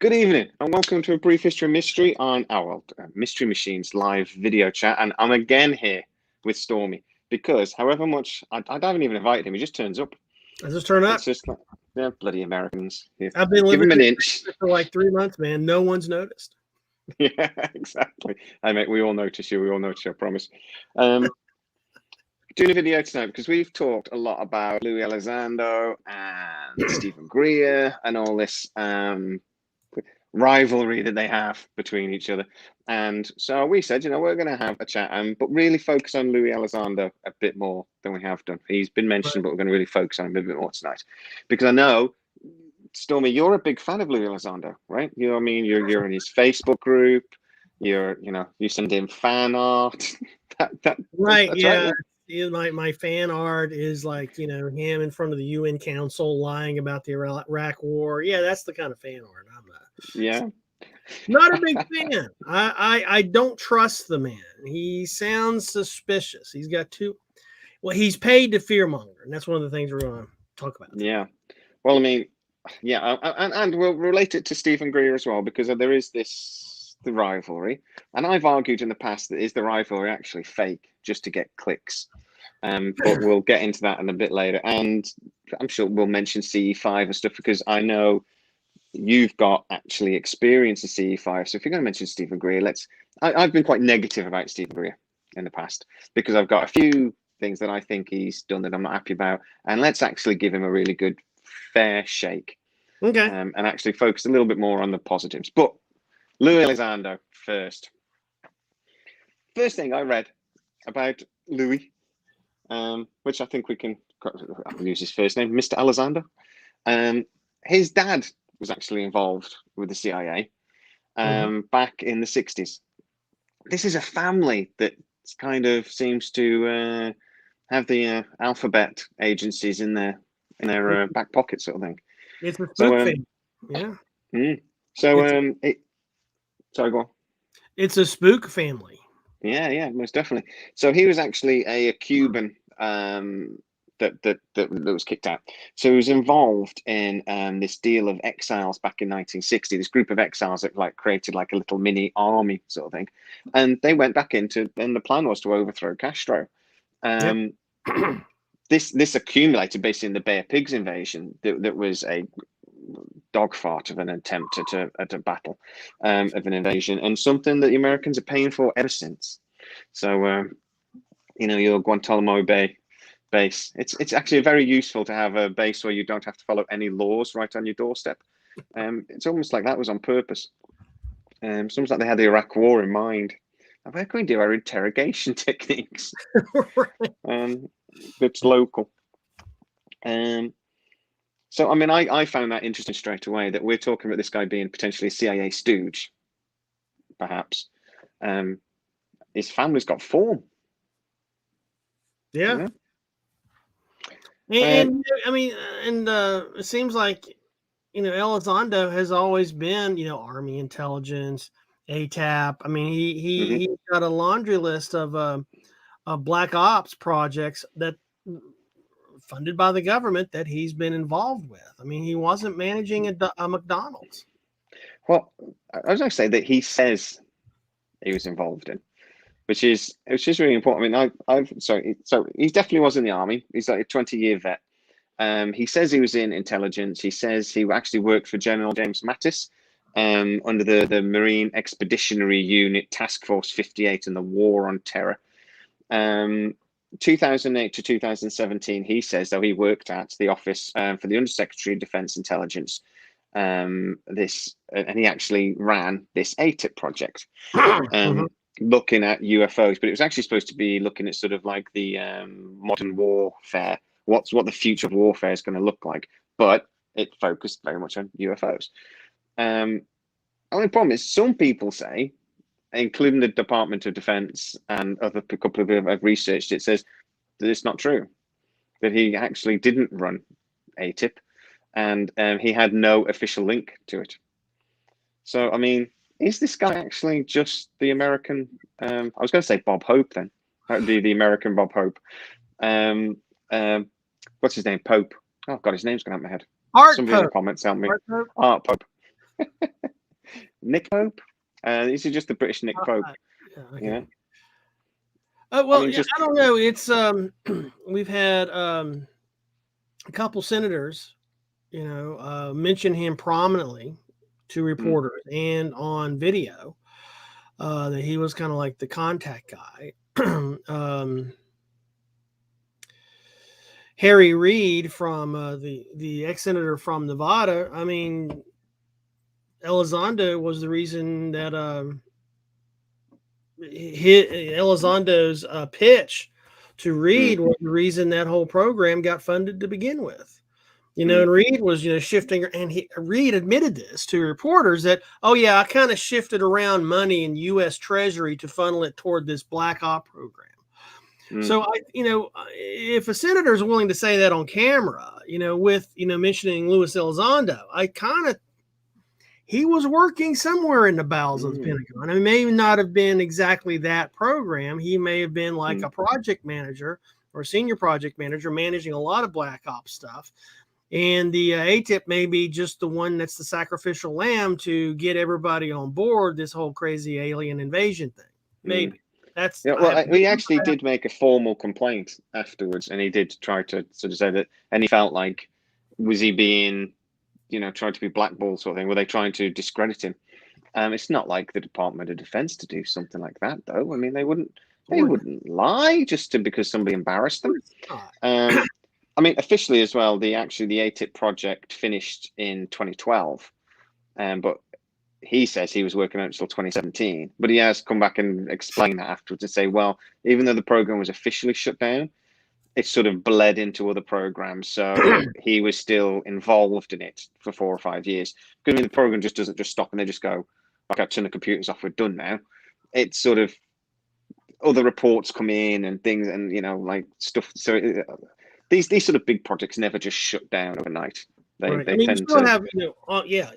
Good evening and welcome to a brief history of mystery on our Mystery Machines live video chat. And I'm again here with Stormy because however much I haven't even invited him, he just turns up. I just turn up. It's just like, yeah, bloody Americans. Yeah. I've been Give living him an inch. for like 3 months, man. No one's noticed. Yeah, exactly. Hey, mate, we all notice you. We all notice you, I promise. Doing a video tonight because we've talked a lot about Louis Elizondo and Stephen Greer and all this rivalry that they have between each other. And so we said, we're going to have a chat, but really focus on Louis Elizondo a bit more than we have done. He's been mentioned, but we're going to really focus on him a bit more tonight. Because I know, Stormy, you're a big fan of Louis Elizondo, right? You know what I mean? You're in his Facebook group. You send him fan art. Right, yeah. Right. My fan art is like, him in front of the UN Council lying about the Iraq War. Yeah, that's the kind of fan art I'm not a big fan. I don't trust the man. He sounds suspicious. He's got he's paid to fearmonger, and that's one of the things we're going to talk about. Yeah. Well, I mean, yeah, and we'll relate it to Stephen Greer as well, because there is the rivalry, and I've argued in the past that is the rivalry actually fake just to get clicks. But we'll get into that in a bit later, and I'm sure we'll mention CE5 and stuff because I know you've got actually experience in CE5. So if you're going to mention Stephen Greer, I've been quite negative about Stephen Greer in the past because I've got a few things that I think he's done that I'm not happy about, and let's actually give him a really good fair shake. Okay. And actually focus a little bit more on the positives. But Louis Elizondo first. First thing I read about Louis, which I think we can use his first name, Mr. Elizondo. His dad was actually involved with the CIA back in the 60s. This is a family that kind of seems to have the alphabet agencies in their back pocket, sort of thing. It's a spook family. Yeah. Sorry, go on. It's a spook family. Yeah, most definitely. So he was actually a Cuban that was kicked out. So he was involved in this deal of exiles back in 1960. This group of exiles that created like a little mini army sort of thing, and they went back and the plan was to overthrow Castro. This accumulated basically in the Bay of Pigs invasion. That was a dog fart of an attempt at a battle, of an invasion, and something that the Americans are paying for ever since. So, your Guantanamo Bay base, it's actually very useful to have a base where you don't have to follow any laws right on your doorstep. It's almost like that was on purpose. It's almost like they had the Iraq War in mind. And where can we do our interrogation techniques? It's local. So, I mean, I found that interesting straight away that we're talking about this guy being potentially a CIA stooge, perhaps. His family's got form. Yeah. And I mean, it seems like, Elizondo has always been, Army intelligence, ATAP. I mean, he's got a laundry list of black ops projects that funded by the government that he's been involved with. I mean, he wasn't managing a McDonald's. Well, I was going to say that he says he was involved in, which is really important. I mean, so he definitely was in the army. He's like a 20-year vet. He says he was in intelligence. He says he actually worked for General James Mattis under the Marine Expeditionary Unit Task Force 58 in the War on Terror. 2008 to 2017, he says, though, he worked at the office for the Undersecretary of Defense Intelligence. And he actually ran this ATIP project, looking at UFOs, but it was actually supposed to be looking at sort of like the modern warfare, what the future of warfare is going to look like, but it focused very much on UFOs. Only problem is some people say, including the Department of Defense and a couple of have researched it, says that it's not true, that he actually didn't run ATIP, and he had no official link to it. So, I mean, is this guy actually just the American? I was going to say Bob Hope then. That would be the American Bob Hope. What's his name? Pope. Oh God, his name's going out of my head. Art Somebody Pope. in the comments help me. Art Pope. Art Pope. Nick Pope. This is just the British Nick Pope. Yeah, okay. You know? Well, I mean, I don't know. It's we've had a couple senators, mention him prominently to reporters and on video that he was kind of like the contact guy. Harry Reid from the ex-senator from Nevada. I mean, Elizondo was the reason that Elizondo's pitch to Reid was the reason that whole program got funded to begin with. And Reid was, shifting, and Reid admitted this to reporters that, oh yeah, I kind of shifted around money in U.S. Treasury to funnel it toward this black op program. So if a senator is willing to say that on camera, with mentioning Louis Elizondo, he was working somewhere in the bowels of the Pentagon. I mean, may not have been exactly that program. He may have been like a project manager or senior project manager managing a lot of black ops stuff. And the ATIP may be just the one that's the sacrificial lamb to get everybody on board this whole crazy alien invasion thing. Maybe. That's he actually did make a formal complaint afterwards, and he did try to sort of say that, and he felt like, was he being, trying to be blackballed sort of thing? Were they trying to discredit him? It's not like the Department of Defense to do something like that, though. I mean, they wouldn't lie just because somebody embarrassed them. I mean, officially as well, the ATIP project finished in 2012, but he says he was working on it until 2017. But he has come back and explained that afterwards and say, well, even though the program was officially shut down, it sort of bled into other programs. So he was still involved in it for 4 or 5 years. Because the program just doesn't just stop and they just go, okay, turn the computers off, we're done now. It's sort of other reports come in and things and, like stuff. So these sort of big projects never just shut down overnight. They tend to have,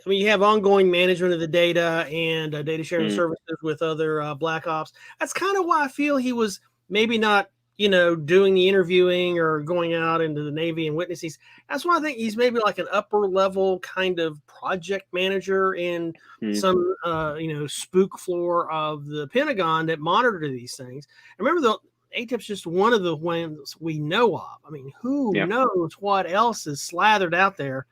you have ongoing management of the data and data sharing services with other black ops. That's kind of why I feel he was maybe not, doing the interviewing or going out into the Navy and witnessing. That's why I think he's maybe like an upper level kind of project manager in some, spook floor of the Pentagon that monitor these things. I remember the ATIP's just one of the ones we know of. I mean, who knows what else is slathered out there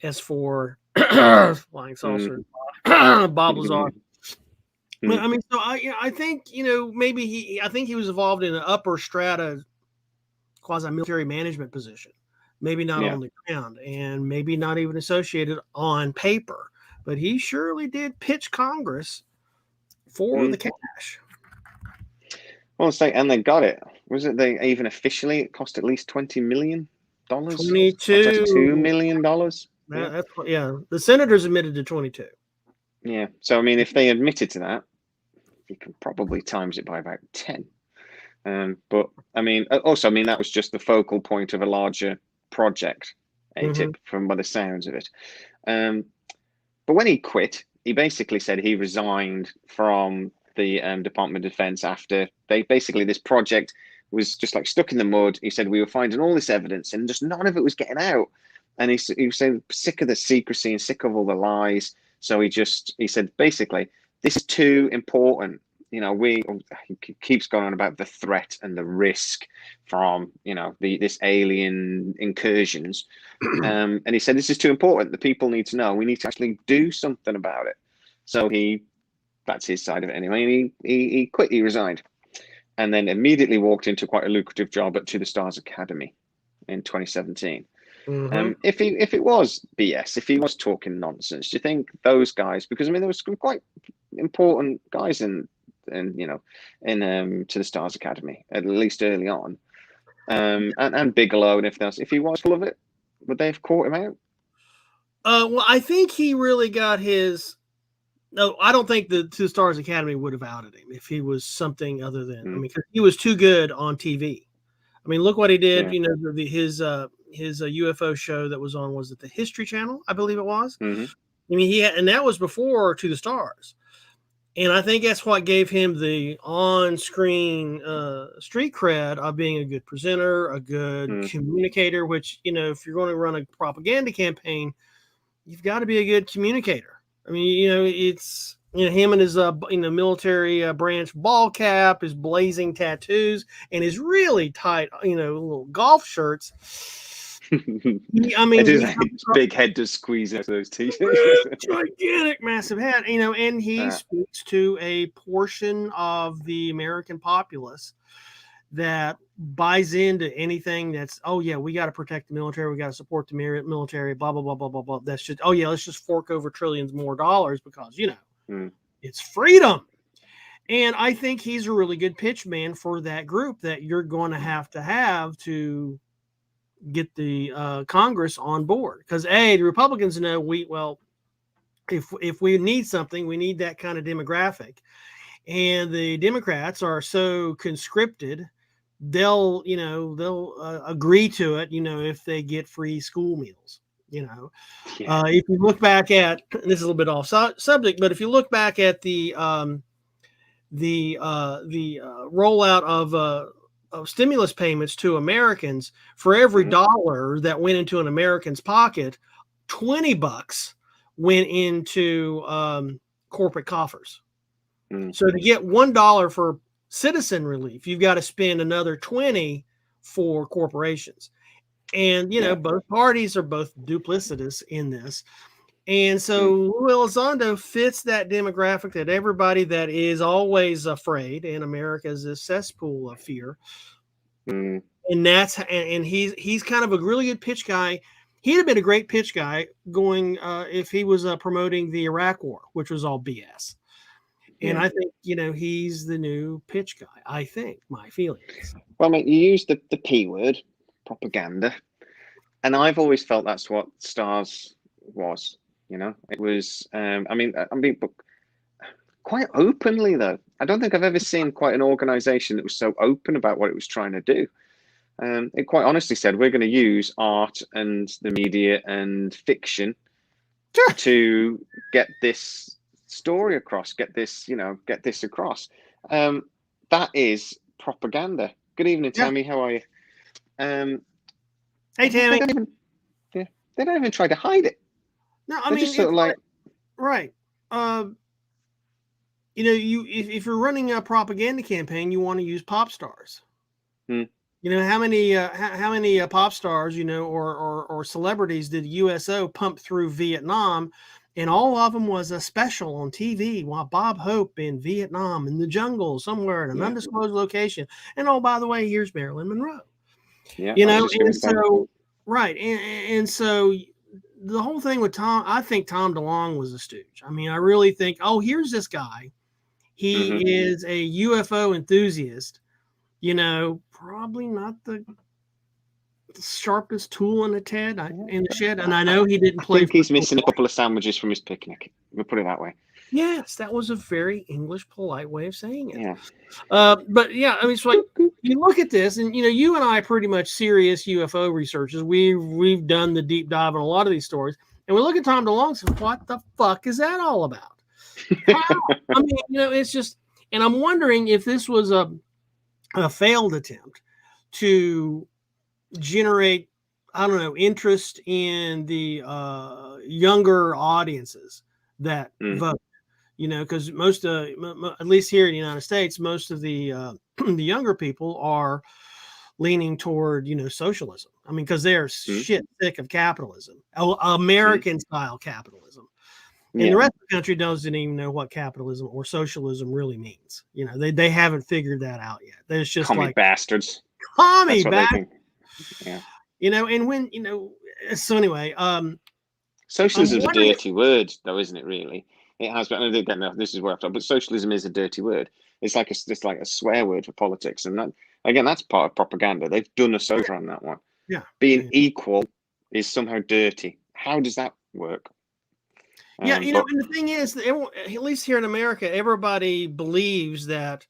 as for flying saucer, Bob Lazar. I mean, so I think, maybe I think he was involved in an upper strata quasi-military management position, maybe not on the ground and maybe not even associated on paper, but he surely did pitch Congress for the cash. Well, and they got it. Was it they even officially? It cost at least $20 million. $22 million. The senators admitted to 22. Yeah. So I mean, if they admitted to that, you can probably times it by about 10. But I mean, also, I mean, that was just the focal point of a larger project, ATIP, from by the sounds of it. But when he quit, he basically said he resigned from the Department of Defense after this project was just like stuck in the mud. He said we were finding all this evidence and just none of it was getting out. And he was saying sick of the secrecy and sick of all the lies. So he said basically this is too important. He keeps going on about the threat and the risk from this alien incursions. And he said this is too important. The people need to know. We need to actually do something about it. So that's his side of it anyway. And he quit, he resigned. And then immediately walked into quite a lucrative job at To the Stars Academy in 2017. If it was BS, if he was talking nonsense, do you think those guys, because I mean there was some quite important guys in To the Stars Academy, at least early on. And Bigelow and everything else, if he was full of it, would they have caught him out? Well, I think he really got his. No, I don't think the To the Stars Academy would have outed him if he was something other than. I mean, 'cause he was too good on TV. I mean, look what he did. His UFO show that was on, was it the History Channel? I believe it was. I mean, and that was before To the Stars. And I think that's what gave him the on-screen street cred of being a good presenter, a good communicator, which, if you're going to run a propaganda campaign, you've got to be a good communicator. I mean, it's him and his military branch ball cap, his blazing tattoos, and his really tight little golf shirts. I mean, his big head does squeeze out those t-shirts. Gigantic, massive head, and he speaks to a portion of the American populace that buys into anything that's, oh yeah, we got to protect the military, we got to support the military, blah blah blah blah blah blah. That's just, oh yeah, let's just fork over trillions more dollars because it's freedom. And I think he's a really good pitch man for that group that you're going to have to get the Congress on board, because the Republicans know if we need something, we need that kind of demographic, and the Democrats are so conscripted, they'll agree to it, if they get free school meals. If you look back at, this is a little bit off subject, but if you look back at the rollout of stimulus payments to Americans, for every dollar that went into an American's pocket, $20 went into corporate coffers. So to get $1 for citizen relief, you've got to spend another 20 for corporations. And both parties are both duplicitous in this. And so Elizondo fits that demographic, that everybody that is always afraid, and America is a cesspool of fear. And he's kind of a really good pitch guy. He'd have been a great pitch guy going if he was promoting the Iraq War, which was all BS. And I think, he's the new pitch guy. I think, my feelings. Well, mate, you used the P word, propaganda. And I've always felt that's what STARS was. It was, but quite openly, though. I don't think I've ever seen quite an organization that was so open about what it was trying to do. It quite honestly said, we're going to use art and the media and fiction to get this story across, get this across. That is propaganda. Good evening, Tammy. How are you? Hey, Tammy. They don't even try to hide it. No, I mean, just sort of like, right. If you're running a propaganda campaign, you want to use pop stars. How many pop stars, or celebrities did USO pump through Vietnam, and all of them was a special on TV while Bob Hope in Vietnam in the jungle somewhere in an undisclosed location. And oh, by the way, here's Marilyn Monroe. And so right, and so the whole thing with Tom, I think Tom DeLonge was a stooge. I mean, I really think, here's this guy. He is a UFO enthusiast. Probably not the sharpest tool in the shed. And I know he didn't play. I think he's missing a couple of sandwiches from his picnic. We'll put it that way. Yes, that was a very English, polite way of saying it. Yeah. But yeah, I mean, it's like you look at this, and you and I are pretty much serious UFO researchers. We've done the deep dive on a lot of these stories, and we look at Tom DeLonge and say, what the fuck is that all about? I mean, it's just, and I'm wondering if this was a failed attempt to generate, I don't know, interest in the younger audiences that vote. Because most at least here in the United States, most of the the younger people are leaning toward socialism. I mean, because they're shit sick of capitalism, American style capitalism. And the rest of the country doesn't even know what capitalism or socialism really means. They haven't figured that out yet. There's just commie bastards. Commie bastards. Yeah. And when so anyway, socialism is a dirty word, though, isn't it? Really, it has. But again, this is where I've talked. But socialism is a dirty word. It's like a swear word for politics, and that's part of propaganda. They've done us over on that one. Yeah, being equal is somehow dirty. How does that work? Yeah, and the thing is, at least here in America, everybody believes that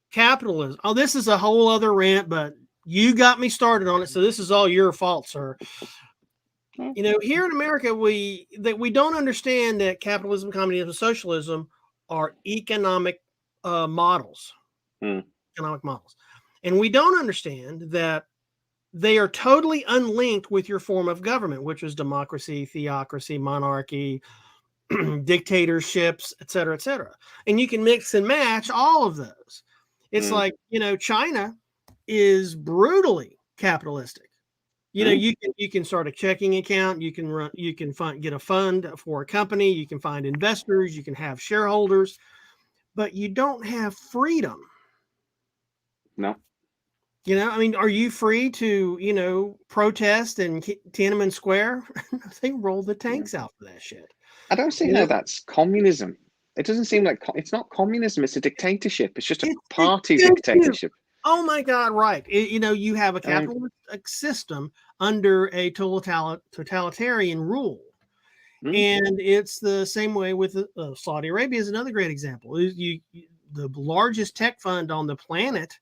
capitalism. Oh, this is a whole other rant, but you got me started on it, so this is all your fault, sir. Here in America, we don't understand that capitalism, communism, and socialism are economic models, economic models, and we don't understand that they are totally unlinked with your form of government, which is democracy, theocracy, monarchy, dictatorships, et cetera, et cetera. And you can mix and match all of those. It's like, China is brutally capitalistic. You can start a checking account, you can get a fund for a company, you can find investors, you can have shareholders, but you don't have freedom. No. I mean, are you free to, protest in Tiananmen Square? They roll the tanks out for that shit. I don't see how that's communism. It doesn't seem like it's not communism. It's a dictatorship. It's just a party dictatorship. Oh my God! Right. You have a capitalist system under a totalitarian rule, and it's the same way with Saudi Arabia. Is another great example. The largest tech fund on the planet.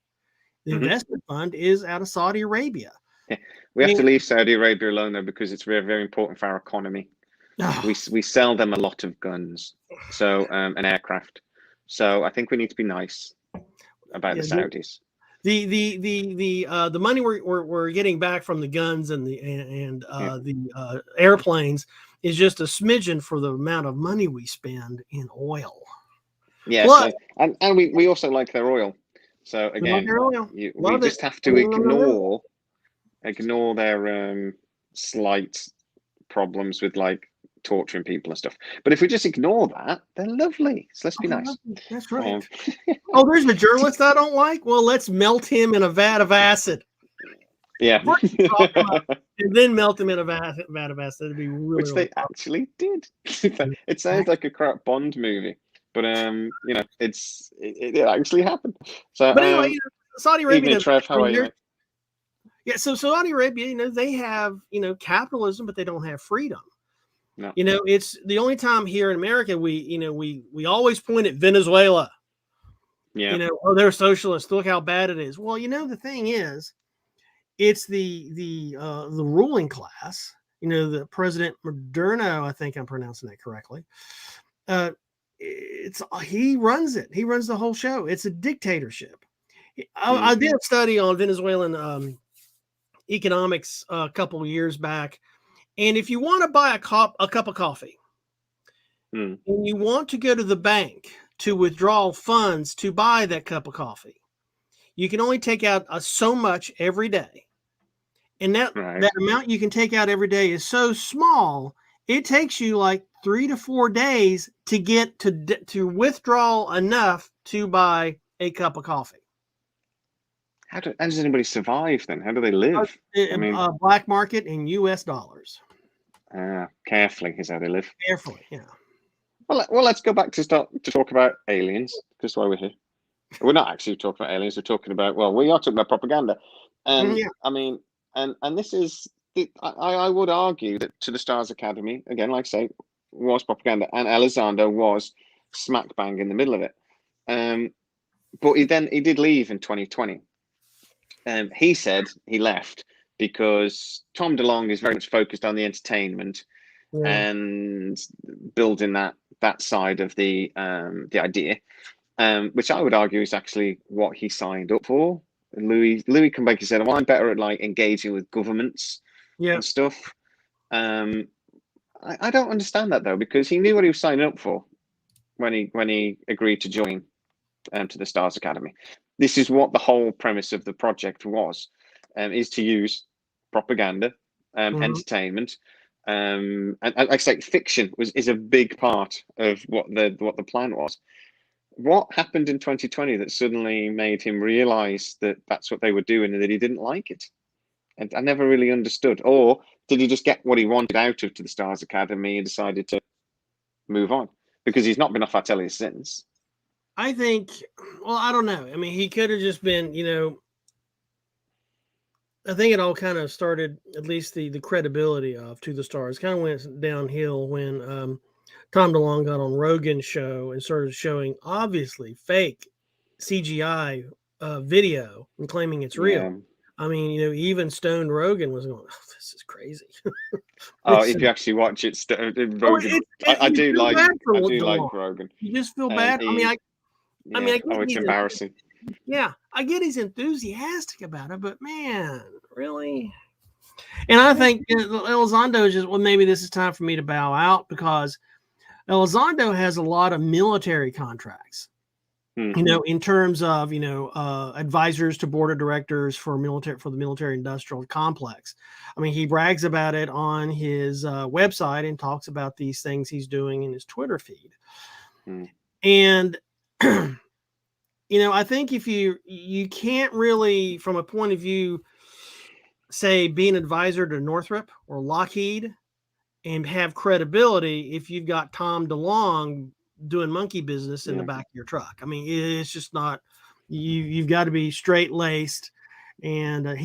The investment fund is out of Saudi Arabia. Yeah. We have to leave Saudi Arabia alone, though, because it's very, very important for our economy. We sell them a lot of guns, and aircraft. So I think we need to be nice about the Saudis. The money we're getting back from the guns and the airplanes is just a smidgen for the amount of money we spend in oil. Yes, and we also like their oil. So again, we just have to ignore their slight problems with like torturing people and stuff. But if we just ignore that, they're lovely. So let's be nice. That's right. There's a journalist I don't like. Well, let's melt him in a vat of acid. Yeah. And then melt him in a vat of acid. It'd be really, which they actually did. It sounds like a crap Bond movie. But it actually happened. So, but anyway, Saudi Arabia. Trev, how are you? Mate? Yeah, so Saudi Arabia, they have capitalism, but they don't have freedom. No. It's the only time here in America we always point at Venezuela. Yeah. They're socialists. Look how bad it is. Well, the thing is, it's the ruling class. The President Maduro. I think I'm pronouncing that correctly. He runs it. He runs the whole show. It's a dictatorship. I did a study on Venezuelan economics a couple of years back, and if you want to buy a cup of coffee, and you want to go to the bank to withdraw funds to buy that cup of coffee, you can only take out so much every day, and that amount you can take out every day is so small. It takes you like 3 to 4 days to get to withdraw enough to buy a cup of coffee. How does anybody survive then? How do they live? Black market in U.S. dollars. Carefully is how they live. Carefully, yeah. Well, let's go back to talk about aliens. Because why we're here. We're not actually talking about aliens. We're talking about we are talking about propaganda. And I mean, and this is. I would argue that To the Stars Academy, again, like I say, was propaganda, and Elizondo was smack bang in the middle of it. But he did leave in 2020. He said he left because Tom DeLonge is very much focused on the entertainment and building that side of the idea, which I would argue is actually what he signed up for. And Louis Kumbeki said, "Well, I'm better at like engaging with governments." And stuff. I don't understand that though, because he knew what he was signing up for when he agreed to join To the Stars Academy. This is what the whole premise of the project was, is to use propaganda, entertainment, and like I say, fiction is a big part of what the plan was. What happened in 2020 that suddenly made him realize that that's what they were doing and that he didn't like it? And I never really understood. Or did he just get what he wanted out of To the Stars Academy and decided to move on? Because he's not been off our telly since. I think, I don't know. I mean, he could have just been, I think it all kind of started, at least the credibility of To the Stars kind of went downhill when Tom DeLonge got on Rogan's show and started showing obviously fake CGI video and claiming it's real. Yeah. I mean, even stoned Rogan was going, "Oh, this is crazy." If you actually watch it, Rogan, I do like Rogan. You just feel bad. It's embarrassing. Yeah, I get he's enthusiastic about it, but man, really. And I think Elizondo is just maybe this is time for me to bow out because Elizondo has a lot of military contracts. In terms of advisors to board of directors for the military industrial complex. I mean, he brags about it on his website and talks about these things he's doing in his Twitter feed. And I think if you can't really, from a point of view, say be an advisor to Northrop or Lockheed and have credibility if you've got Tom DeLonge doing monkey business in the back of your truck. I mean, it's just not, you've got to be straight laced. And I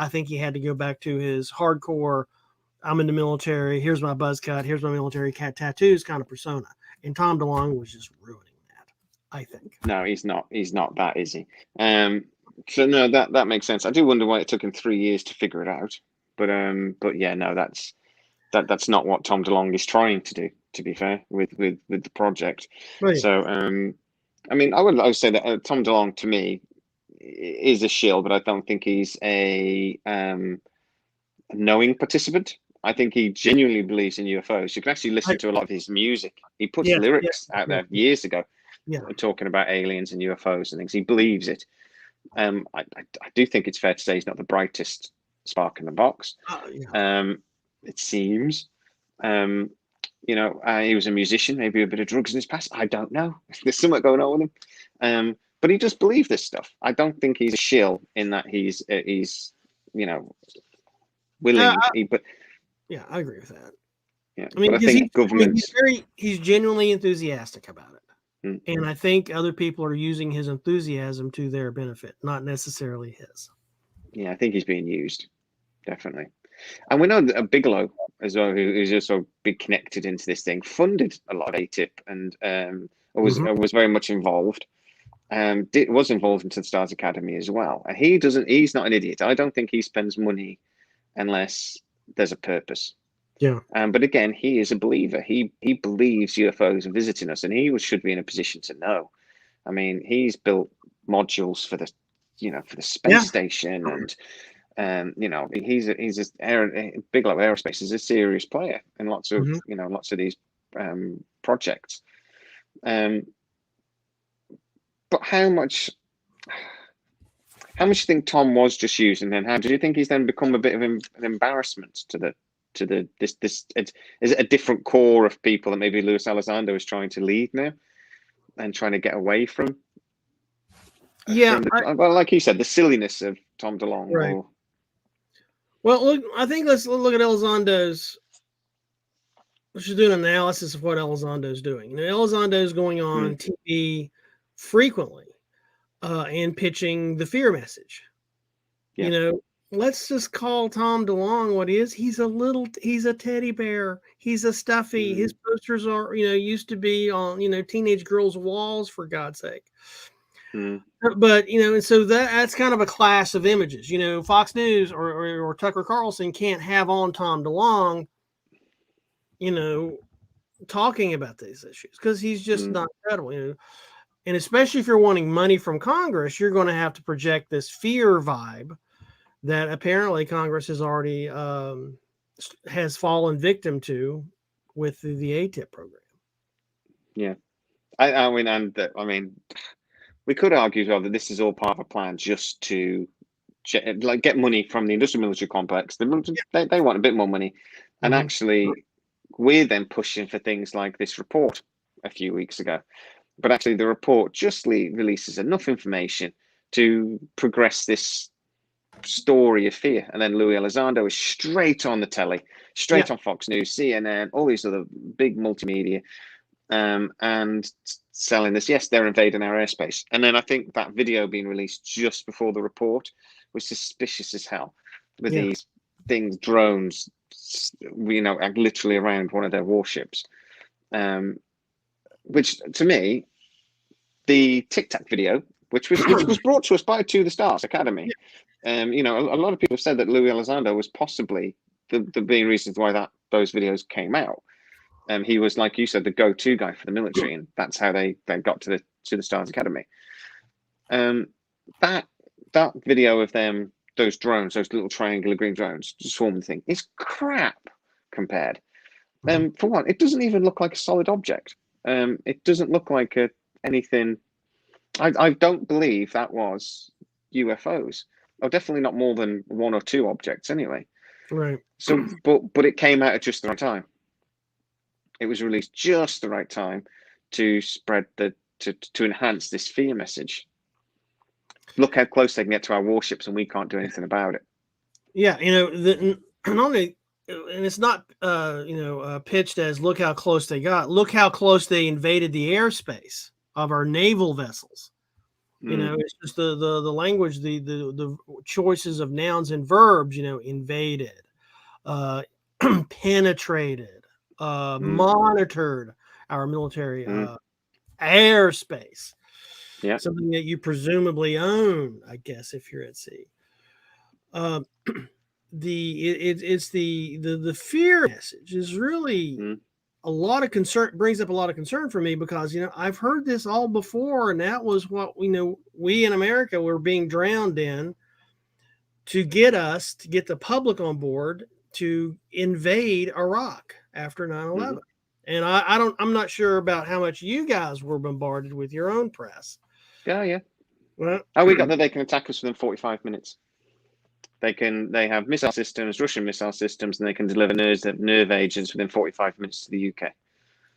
think he had to go back to his hardcore, I'm in the military, here's my buzz cut, here's my military cat tattoos kind of persona. And Tom DeLonge was just ruining that, I think. No, he's not that, is he? So no, that makes sense. I do wonder why it took him 3 years to figure it out. But yeah, no, that's not what Tom DeLonge is trying to do, to be fair, with the project. Right. So I mean, I would say that Tom DeLonge to me is a shill, but I don't think he's a knowing participant. I think he genuinely believes in UFOs. You can actually listen to a lot of his music. He puts lyrics out there years ago talking about aliens and UFOs and things. He believes it. I do think it's fair to say he's not the brightest spark in the box. It seems. He was a musician, maybe a bit of drugs in his past. I don't know. There's something going on with him. But he does believe this stuff. I don't think he's a shill in that he's willing. Yeah, I agree with that. Yeah, I mean, but I think governments. He's genuinely enthusiastic about it, and I think other people are using his enthusiasm to their benefit, not necessarily his. Yeah, I think he's being used, definitely. And we know that Bigelow as well, who's also been connected into this thing, funded a lot of ATIP and was very much involved. Was involved into the Stars Academy as well. And he's not an idiot. I don't think he spends money unless there's a purpose. Yeah. But again, he is a believer. He believes UFOs are visiting us, and he should be in a position to know. I mean, he's built modules for the space station, and Bigelow Aerospace is a serious player in lots of lots of these projects. But how much do you think Tom was just using? And how do you think he's then become a bit of an embarrassment to this? Is it a different core of people that maybe Luis Elizondo is trying to lead now and trying to get away from? Well, like you said, the silliness of Tom DeLonge. Right. Well, look, I think let's look at Elizondo's. Let's just do an analysis of what Elizondo's doing. Elizondo is going on TV frequently and pitching the fear message. Yeah. Let's just call Tom DeLonge what he is. He's a teddy bear. He's a stuffy. His posters are, used to be on, teenage girls' walls, for God's sake. But, and so that's kind of a clash of images. Fox News or Tucker Carlson can't have on Tom DeLonge, talking about these issues because he's just not credible. And especially if you're wanting money from Congress, you're going to have to project this fear vibe that apparently Congress has already has fallen victim to with the ATIP program. Yeah, I mean, we could argue as well that this is all part of a plan just to get money from the industrial military complex. They want a bit more money, and actually, we're then pushing for things like this report a few weeks ago. But actually, the report just releases enough information to progress this story of fear. And then Luis Elizondo is straight on the telly, straight on Fox News, CNN, all these other big multimedia, and selling this. Yes, they're invading our airspace. And then I think that video being released just before the report was suspicious as hell with these things, drones, literally around one of their warships. Which to me, the Tic Tac video, which was brought to us by the Stars Academy, a lot of people have said that Luis Elizondo was possibly the main reasons why those videos came out. He was, like you said, the go-to guy for the military, and that's how they got to the Stars Academy. That video of them, those drones, those little triangular green drones, just swarming thing, is crap compared. For one, it doesn't even look like a solid object. It doesn't look like anything. I don't believe that was UFOs. Oh, definitely not more than one or two objects anyway. Right. So, but it came out at just the right time. It was released just the right time to spread to enhance this fear message. Look how close they can get to our warships, and we can't do anything about it. Yeah, not only, and it's not pitched as look how close they got. Look how close they invaded the airspace of our naval vessels. It's just the language, the choices of nouns and verbs. Invaded, penetrated, monitored our military airspace. Yeah, something that you presumably own, I guess, if you're at sea. It's the fear message is really a lot of concern, brings up a lot of concern for me, because I've heard this all before, and that was what we in America were being drowned in to get the public on board to invade Iraq after 9/11. And I'm not sure about how much you guys were bombarded with your own press. Yeah. Well, we got that they can attack us within 45 minutes. They have missile systems, Russian missile systems, and they can deliver nerve agents within 45 minutes to the UK.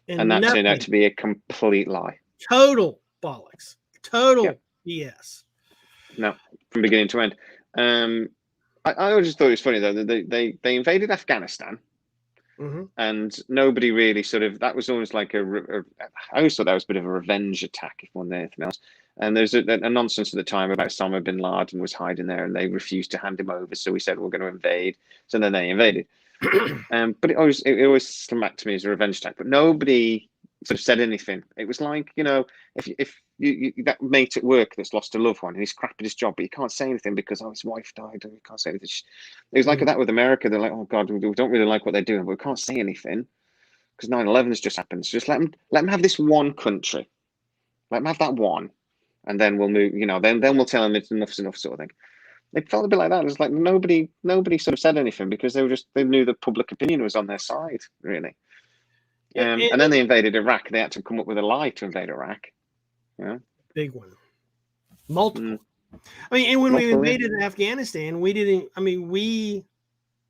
And that turned out to be a complete lie. Total bollocks. Total BS. No, from beginning to end. I always thought it was funny though that they invaded Afghanistan, and nobody really that was almost like I always thought that was a bit of a revenge attack, if more than anything else. And there's a nonsense at the time about Osama bin Laden was hiding there, and they refused to hand him over, so we said we're going to invade. So then they invaded. But it always smacked to me as a revenge attack. But nobody sort of said anything. It was like, if you that mate at work that's lost a loved one and he's crap at his job, but you can't say anything because his wife died, and you can't say anything. It was like that with America. They're like, oh God, we don't really like what they're doing, but we can't say anything because 9/11 has just happened. So just let them have this one country. Let them have that one. And then we'll move, then we'll tell them it's enough's enough, sort of thing. It felt a bit like that. It was like nobody sort of said anything because they knew the public opinion was on their side, really. And then they invaded Iraq. They had to come up with a lie to invade Iraq. Big one. Multiple. I mean, and when we invaded Afghanistan, we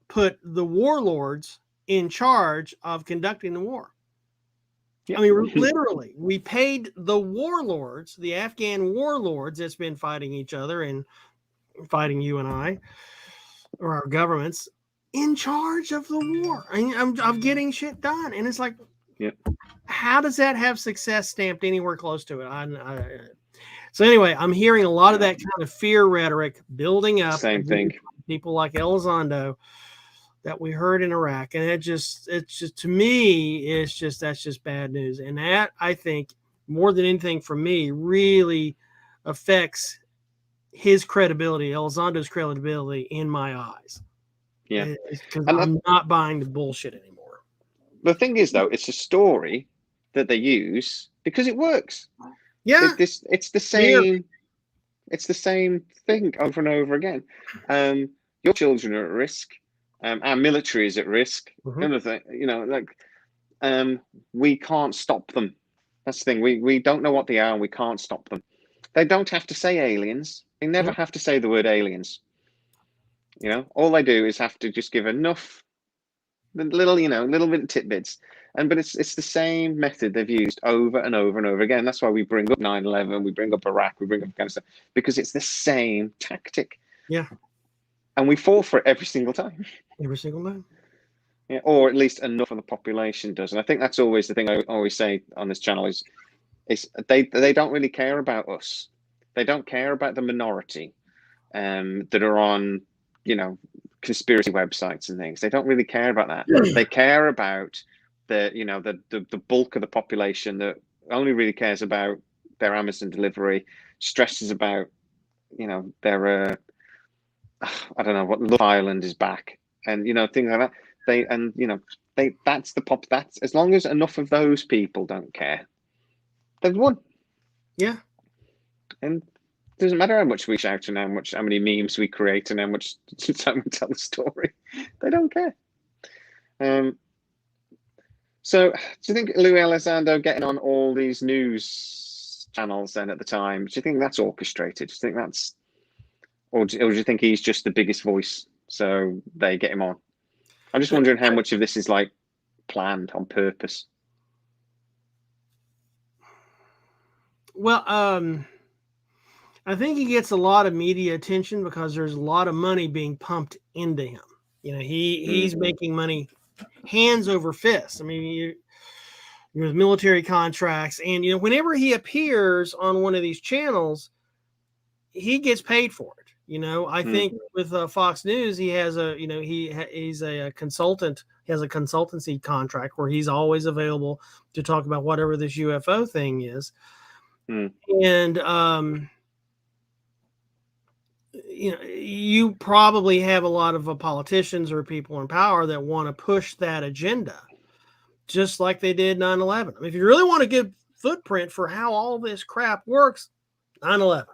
put the warlords in charge of conducting the war. I mean, literally, we paid the warlords, the Afghan warlords that's been fighting each other and fighting you and I, or our governments, in charge of the war. I'm getting shit done. And it's like, how does that have success stamped anywhere close to it? So anyway, I'm hearing a lot of that kind of fear rhetoric building up. Same thing. People like Elizondo that we heard in Iraq, and it's just to me, that's just bad news. And that, I think, more than anything for me, really affects his credibility, Elizondo's credibility in my eyes. Yeah, because I'm not buying the bullshit anymore. The thing is, though, it's a story that they use because it works. Yeah, it's the same. It's the same thing over and over again. Your children are at risk. Our military is at risk. We can't stop them. That's the thing. We don't know what they are, and we can't stop them. They don't have to say aliens. They never have to say the word aliens. All they do is have to just give enough little bit of tidbits. But it's the same method they've used over and over and over again. That's why we bring up 9/11, we bring up Iraq, we bring up Afghanistan, because it's the same tactic. Yeah. And we fall for it every single time. Every single time. Yeah, or at least enough of the population does. And I think that's always the thing I always say on this channel is they don't really care about us. They don't care about the minority that are on, conspiracy websites and things. They don't really care about that. They care about the bulk of the population that only really cares about their Amazon delivery, stresses about, their I don't know what, Love Island is back, and things like that. That's as long as enough of those people don't care, they've won. Yeah. And it doesn't matter how much we shout and how many memes we create and how much time we tell the story. They don't care. So, do you think Louis Elizondo getting on all these news channels then at the time? Do you think that's orchestrated? Do you think that's, or do you think he's just the biggest voice, so they get him on? I'm just wondering how much of this is like planned on purpose. Well, I think he gets a lot of media attention because there's a lot of money being pumped into him. You know, he's making money hands over fists. I mean, with military contracts, and you know, whenever he appears on one of these channels, he gets paid for it. You know, I think with Fox News, he has he's a consultant. He has a consultancy contract where he's always available to talk about whatever this UFO thing is. And you know, you probably have a lot of politicians or people in power that want to push that agenda, just like they did 9/11. I mean, if you really want to give footprint for how all this crap works, 9/11.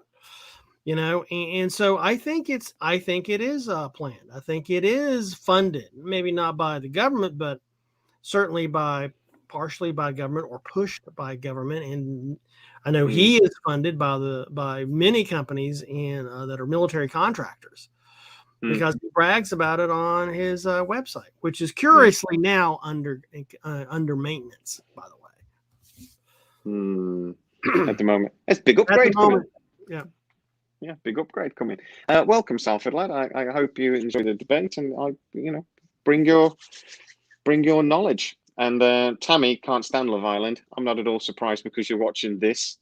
You know, and so I think it is planned. I think it is funded, maybe not by the government, but certainly partially by government or pushed by government. And I know he is funded by many companies that are military contractors, because he brags about it on his website, which is curiously now under maintenance, by the way. At the moment, it's big upgrade coming. Yeah, big upgrade coming. Welcome, Salford lad. I hope you enjoy the debate, and bring your knowledge. And Tammy can't stand Love Island. I'm not at all surprised because you're watching this,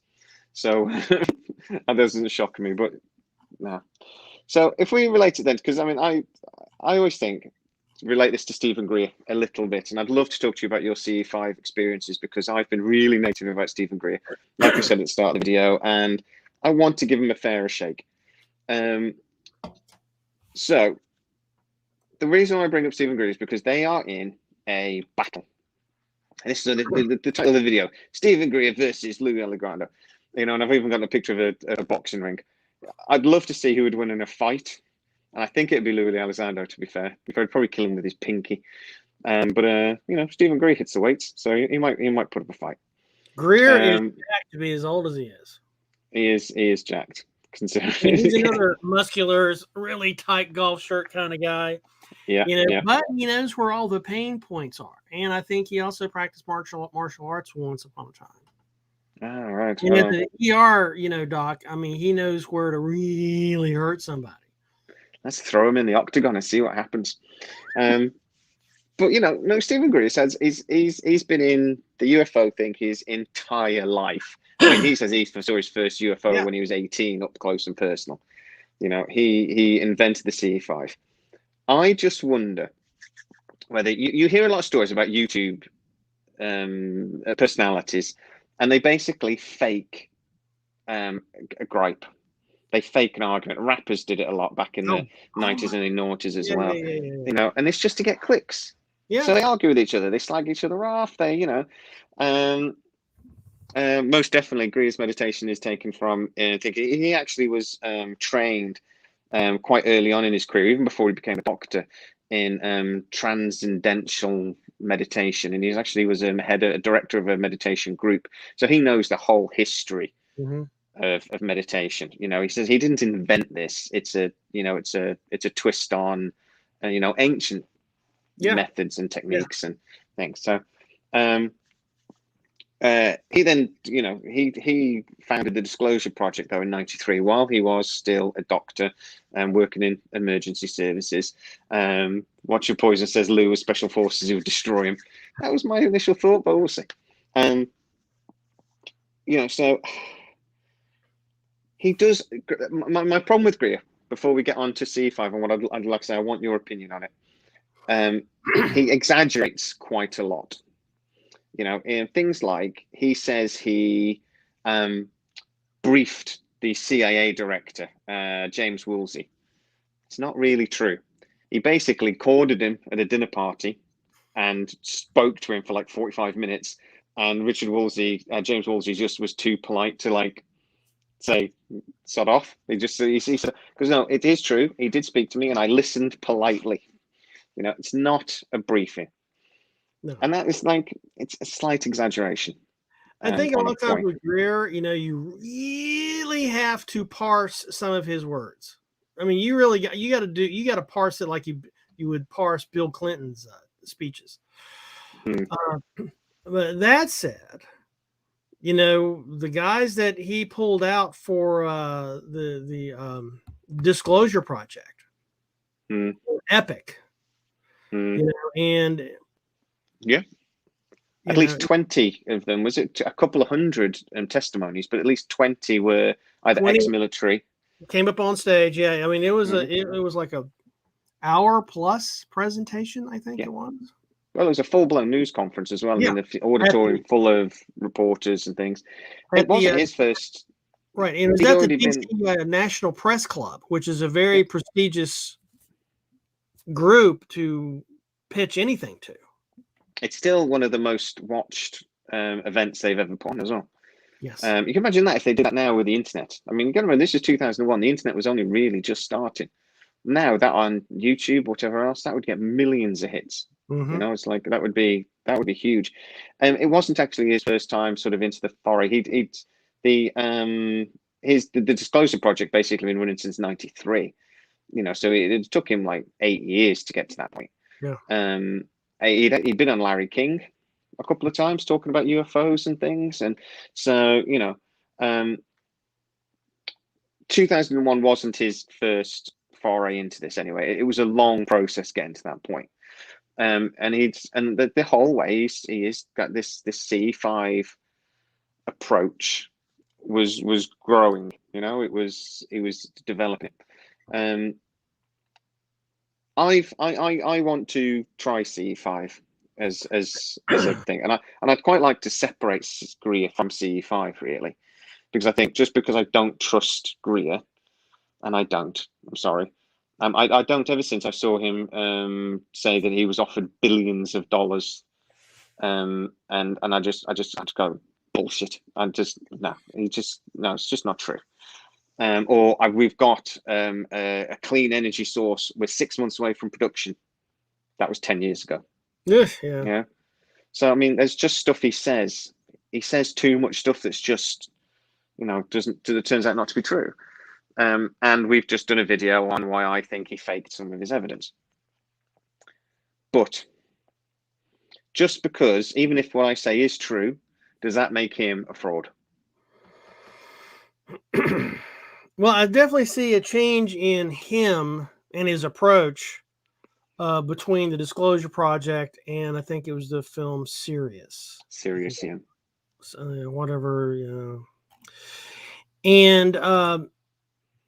so that doesn't shock me. But no. So if we relate it then, because I mean, I always relate this to Stephen Greer a little bit, and I'd love to talk to you about your CE5 experiences, because I've been really negative about Stephen Greer, like we said at the start of the video, and I want to give him a fairer shake. So the reason I bring up Stephen Greer is because they are in a battle. And this is the title of the video: Stephen Greer versus Louis Elizondo. You know, and I've even got a picture of a boxing ring. I'd love to see who would win in a fight, and I think it'd be Louis Elizondo. To be fair, I'd probably kill him with his pinky. But you know, Stephen Greer hits the weights, so he might put up a fight. Greer is jacked to be as old as he is. He is jacked. Considering he's another muscular, really tight golf shirt kind of guy. Yeah, you know, but he knows where all the pain points are, and I think he also practiced martial arts once upon a time. All right. And at the ER, you know, doc, I mean, he knows where to really hurt somebody. Let's throw him in the octagon and see what happens. But you know, no, Stephen Greer says he's been in the UFO thing his entire life. I mean, he says he saw his first UFO when he was 18, up close and personal. You know, he invented the CE5. I just wonder whether you hear a lot of stories about YouTube personalities, and they basically fake a gripe. They fake an argument. Rappers did it a lot back in the 90s and the noughties as well. You know, and it's just to get clicks. Yeah. So they argue with each other. They slag each other off. They, you know, most definitely Greer's meditation is taken from, I think he actually was trained quite early on in his career, even before he became a doctor, in transcendental meditation. And he actually was a director of a meditation group. So he knows the whole history of meditation. You know, he says he didn't invent this. It's a twist on, you know, ancient methods and techniques and things. So he then, you know, he founded the Disclosure Project though in '93 while he was still a doctor and working in emergency services. Watch Your Poison says Lou was special forces who would destroy him. That was my initial thought, but we'll see. You know, so he does. My problem with Greer, before we get on to C5 and what I'd like to say, I want your opinion on it. He exaggerates quite a lot. You know, in things like he says he briefed the CIA director, James Woolsey. It's not really true. He basically courted him at a dinner party and spoke to him for like 45 minutes. And James Woolsey just was too polite to like say, sod off. He said, because no, it is true. He did speak to me and I listened politely. You know, it's not a briefing. No. And that is like, it's a slight exaggeration. I think a On lot a of times point. with Greer, you really have to parse some of his words. I mean, you got to parse it like you would parse Bill Clinton's speeches. But that said, the guys that he pulled out for the Disclosure Project, epic. And yeah, at least 20 of them. Was it a couple of hundred testimonies? But at least 20 were either 20 ex-military. came up on stage. Yeah, I mean, it was it was like a hour plus presentation. I think it was. Well, it was a full-blown news conference as well. Yeah. I mean, the auditorium full of reporters and things. It wasn't his first. Right, and it was at the DC National Press Club, which is a very prestigious group to pitch anything to. It's still one of the most watched events they've ever put on as well. Yes. You can imagine that if they did that now with the internet. I mean, you got to remember, this is 2001. The internet was only really just starting. Now that on YouTube, whatever else, that would get millions of hits. It's like that would be huge. It wasn't actually his first time sort of into the foray. The Disclosure Project basically been running since '93. So it took him like 8 years to get to that point. Yeah. He'd been on Larry King a couple of times talking about UFOs and things, and so 2001 wasn't his first foray into this anyway. It was a long process getting to that point. And the whole way he's got this C5 approach was growing. It was developing. I want to try CE5 as a thing, and I'd quite like to separate Greer from CE5 really, because I think just because I don't trust Greer, and I'm sorry. I don't, ever since I saw him say that he was offered billions of dollars, and I just had to go, bullshit. It's just not true. Or we've got a clean energy source. We're 6 months away from production. That was 10 years ago. Yeah. So I mean, there's just stuff he says. He says too much stuff that's just, turns out not to be true. And we've just done a video on why I think he faked some of his evidence. But just because, even if what I say is true, does that make him a fraud? Well, I definitely see a change in him and his approach between the Disclosure Project and I think it was the film Sirius. Yeah. Whatever, And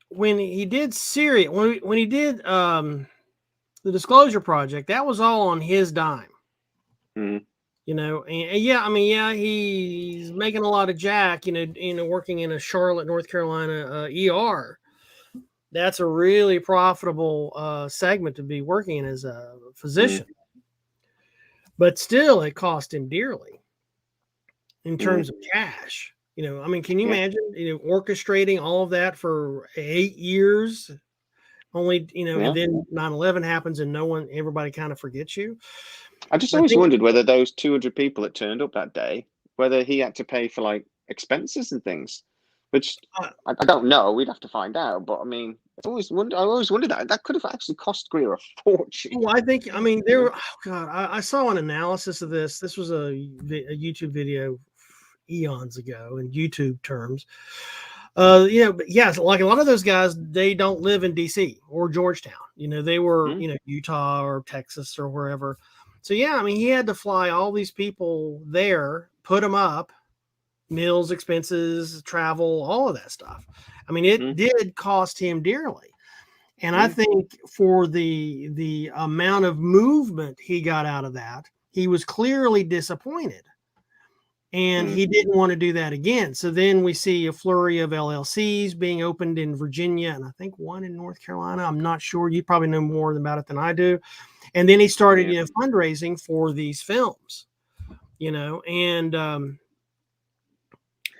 when he did Sirius, when he did the Disclosure Project, that was all on his dime. And he's making a lot of jack, working in a Charlotte, North Carolina ER. That's a really profitable segment to be working in as a physician. But still, it cost him dearly in terms of cash. Can you imagine, orchestrating all of that for 8 years? Only, and then 9/11 happens and everybody kind of forgets you. I just always wondered whether those 200 people that turned up that day, whether he had to pay for like expenses and things, which I don't know. We'd have to find out. But I mean, I always wondered that could have actually cost Greer a fortune. Well, there were. Oh God, I saw an analysis of this. This was a YouTube video eons ago in YouTube terms. But yes, like a lot of those guys, they don't live in DC or Georgetown. They were Utah or Texas or wherever. So he had to fly all these people there, put them up, meals, expenses, travel, all of that stuff. It did cost him dearly. And I think for the amount of movement he got out of that, he was clearly disappointed. And he didn't want to do that again. So then we see a flurry of LLCs being opened in Virginia and I think one in North Carolina. I'm not sure. You probably know more about it than I do. And then he started fundraising for these films, and there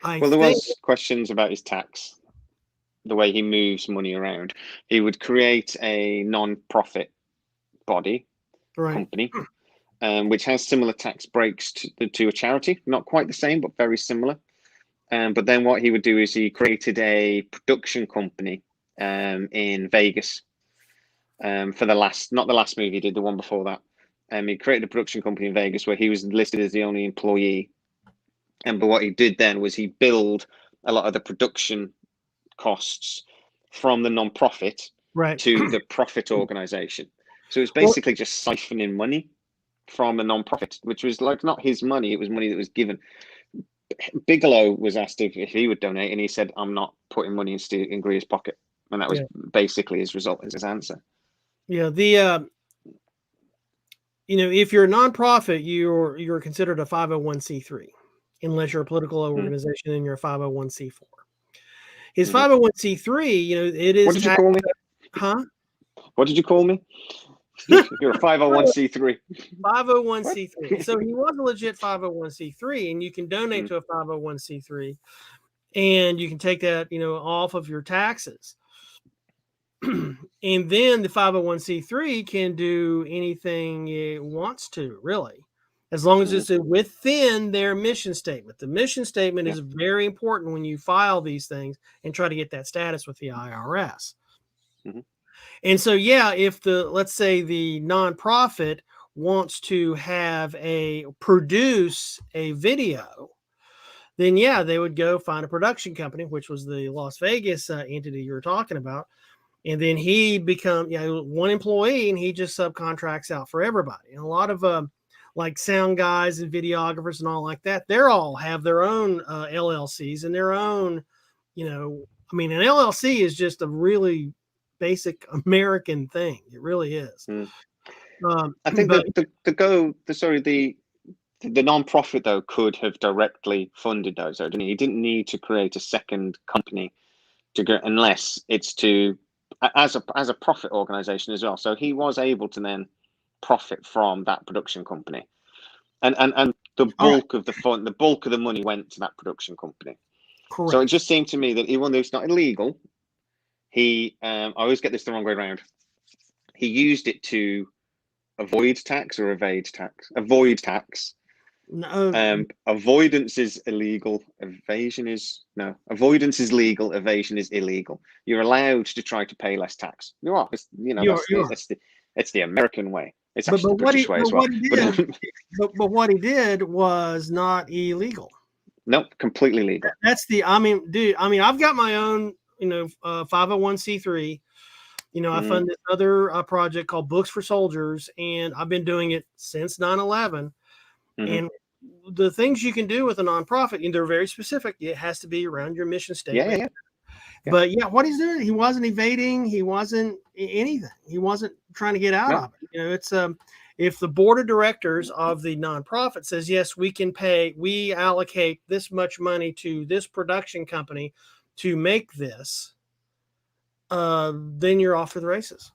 was questions about his tax, the way he moves money around. He would create a non-profit body company, which has similar tax breaks to a charity. Not quite the same, but very similar. But then what he would do is he created a production company in Vegas for not the last movie he did, the one before that. He created a production company in Vegas where he was listed as the only employee. But what he did then was he billed a lot of the production costs from the non-profit to the profit organization. So it's basically just siphoning money from a non-profit, which was like not his money, it was money that was given. Bigelow was asked if he would donate, and he said, "I'm not putting money in Greer's pocket," and that was basically his answer. Yeah, if you're a nonprofit, you're considered a 501c3, unless you're a political organization and you're a 501c4. His 501c3, it is. What did you call me? Huh? What did you call me? You're a 501c3. 501c3. So he was a legit 501c3, and you can donate to a 501c3, and you can take that, off of your taxes. And then the 501c3 can do anything it wants to, really, as long as it's within their mission statement. The mission statement is very important when you file these things and try to get that status with the IRS. And so, if let's say the nonprofit wants to produce a video, then they would go find a production company, which was the Las Vegas entity you were talking about. And then he become one employee, and he just subcontracts out for everybody. And a lot of like sound guys and videographers and all like that, they're all have their own LLCs and their own, an LLC is just a really basic American thing. It really is. I think the non-profit though could have directly funded those. Though, didn't he? He didn't need to create a second company to go unless it's as a profit organization as well. So he was able to then profit from that production company, and the bulk of the fund, the bulk of the money went to that production company. Correct. So it just seemed to me that even though it's not illegal, I always get this the wrong way around. He used it to avoid tax or evade tax. Avoid tax. No. Avoidance is illegal. Avoidance is legal. Evasion is illegal. You're allowed to try to pay less tax. You are. It's the American way. It's actually the British way as well. But what he did was not illegal. Nope, completely legal. I've got my own, 501c3. I fund this other project called Books for Soldiers, and I've been doing it since 9/11. And the things you can do with a nonprofit, they're very specific. It has to be around your mission statement. Yeah. But what he's doing, he wasn't evading. He wasn't anything. He wasn't trying to get out of it. It's if the board of directors of the nonprofit says, yes, we allocate this much money to this production company to make this, then you're off to the races.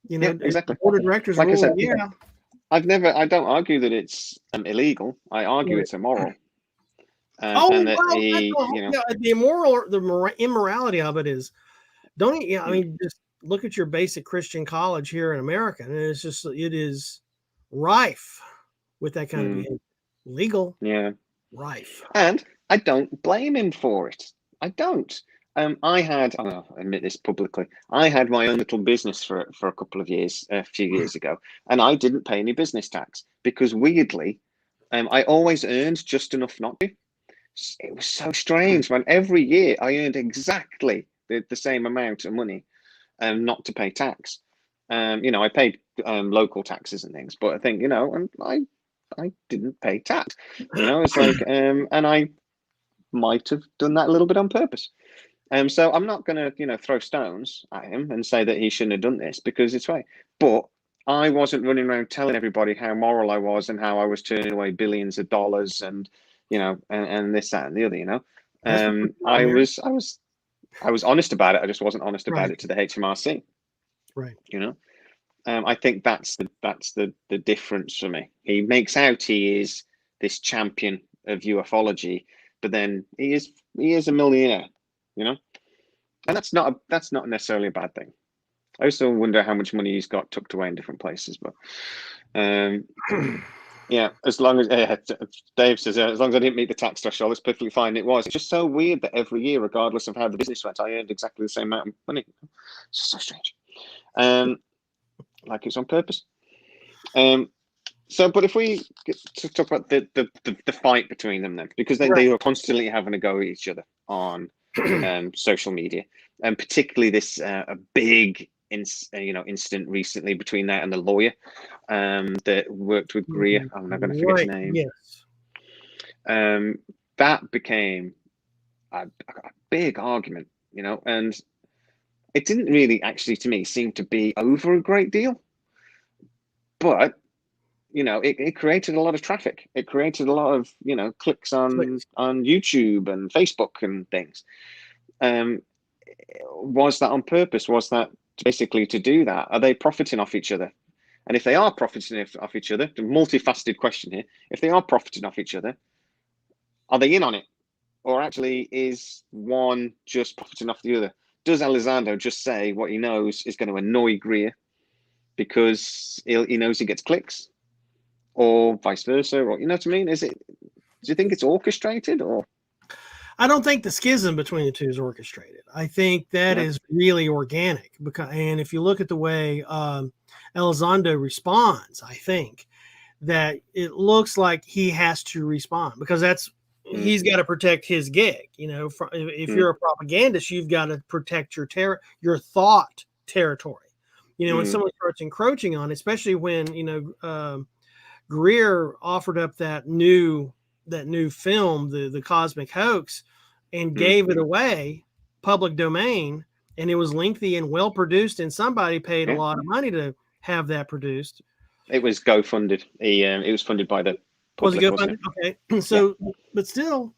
Exactly. The board of directors like rule, I said, I don't argue that it's illegal. I argue it's immoral. The immorality of it is, just look at your basic Christian college here in America, and it is rife with that kind of behavior. Legal, rife. And I don't blame him for it. I don't. I'll admit this publicly. I had my own little business for a couple of years, a few years ago, and I didn't pay any business tax because weirdly, I always earned just enough not to. It was so strange, man. Every year I earned exactly the same amount of money, not to pay tax. I paid local taxes and things, but I think and I didn't pay tax. It's like, and I might have done that a little bit on purpose. So I'm not going to, throw stones at him and say that he shouldn't have done this because it's right. But I wasn't running around telling everybody how moral I was and how I was turning away billions of dollars and, and this, that, and the other, I was honest about it. I just wasn't honest about it to the HMRC. Right. I think that's the difference for me. He makes out he is this champion of ufology, but then he is a millionaire. And that's not necessarily a bad thing. I also wonder how much money he's got tucked away in different places, but Yeah, as long as Dave says, as long as I didn't meet the tax threshold, it's perfectly fine. It was. It's just so weird that every year, regardless of how the business went, I earned exactly the same amount of money. It's just so strange. Like it's on purpose. So, but if we get to talk about the fight between them then, because they are constantly having a go at each other on social media, and particularly this a big incident recently between that and the lawyer that worked with Greer. I'm not going to forget his name. Yes. That became a big argument, and it didn't really actually, to me, seem to be over a great deal, but it created a lot of traffic. It created a lot of clicks on YouTube and Facebook and things. Was that on purpose? Was that basically to do that? Are they profiting off each other? And if they are profiting off each other, the multifaceted question here, if they are profiting off each other, are they in on it? Or actually is one just profiting off the other? Does Elizondo just say what he knows is going to annoy Greer because he knows he gets clicks? Or vice versa? Or you know what I mean? Do you think it's orchestrated? Or I don't think the schism between the two is orchestrated. I think that is really organic. And if you look at the way Elizondo responds, I think that it looks like he has to respond because he's got to protect his gig. If you're a propagandist, you've got to protect your thought territory. When someone starts encroaching on, especially when Greer offered up that new film, the Cosmic Hoax, and gave it away public domain, and it was lengthy and well produced, and somebody paid a lot of money to have that produced. It was GoFunded. It was funded by the public. Was it GoFunded? Okay, so but still,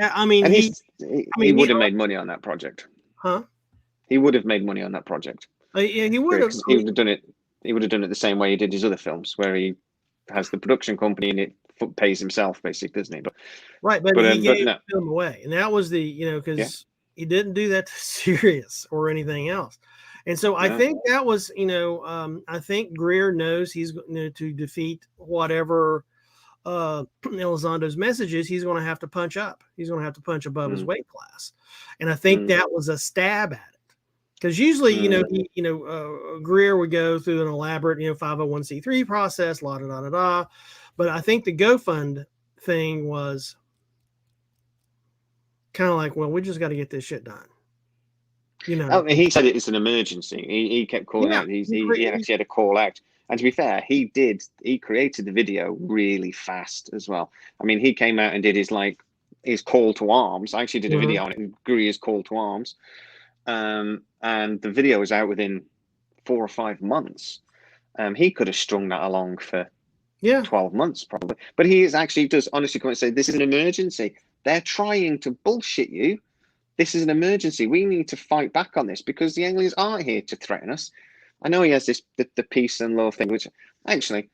I mean, and he would have made money on that project, huh? He would have made money on that project. Yeah, he would have. He would have done it. He would have done it the same way he did his other films, where he has the production company and it pays himself, basically, doesn't he? But he gave the film away, and that was because he didn't do that to Sirius or anything else. And so I think that was, I think Greer knows he's going to defeat whatever Elizondo's message is. He's going to have to punch up. He's going to have to punch above his weight class, and I think that was a stab at it. Because usually, Greer would go through an elaborate, 501c3 process, la da da da da. But I think the GoFund thing was kind of like, well, we just got to get this shit done. He said it's an emergency. He kept calling out. He actually had a call out. And to be fair, he created the video really fast as well. I mean, he came out and did his call to arms. I actually did a video on it, Greer's call to arms. And the video was out within 4 or 5 months. He could have strung that along for 12 months probably. But he does honestly come and say, this is an emergency. They're trying to bullshit you. This is an emergency. We need to fight back on this because the aliens aren't here to threaten us. I know he has the peace and love thing, which actually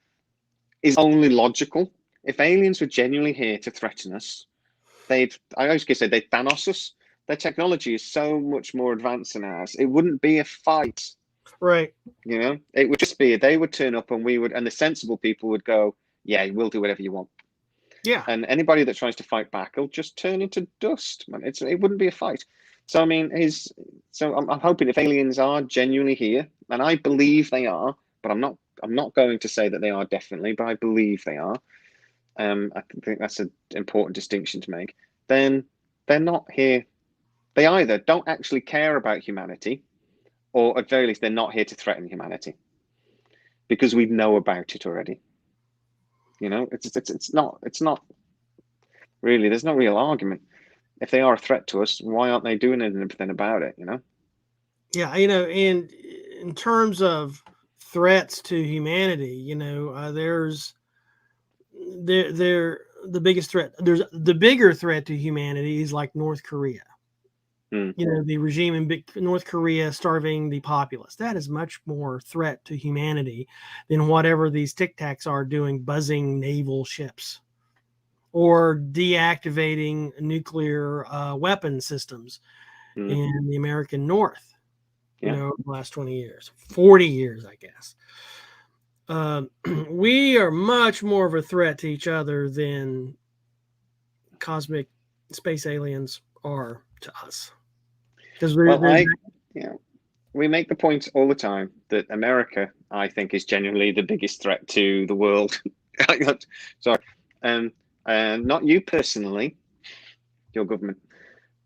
is only logical. If aliens were genuinely here to threaten us, I always say they'd Thanos us. Their technology is so much more advanced than ours. It wouldn't be a fight. Right. It would just be, they would turn up and the sensible people would go, yeah, we'll do whatever you want. Yeah. And anybody that tries to fight back will just turn into dust, man. It wouldn't be a fight. So, I mean, I'm hoping if aliens are genuinely here, and I believe they are, but I'm not going to say that they are definitely, but I believe they are. I think that's an important distinction to make. Then they're not here. They either don't actually care about humanity, or at very least, they're not here to threaten humanity, because we know about it already. It's not really. There's no real argument. If they are a threat to us, why aren't they doing anything about it? Yeah, and in terms of threats to humanity, there's the biggest threat. There's the bigger threat to humanity is like North Korea. The regime in North Korea starving the populace. That is much more threat to humanity than whatever these Tic Tacs are doing, buzzing naval ships or deactivating nuclear weapon systems in the American North, the last 20 years, 40 years, I guess. we are much more of a threat to each other than cosmic space aliens are to us. Because we make the point all the time that America, I think, is genuinely the biggest threat to the world. Sorry, not you personally, your government.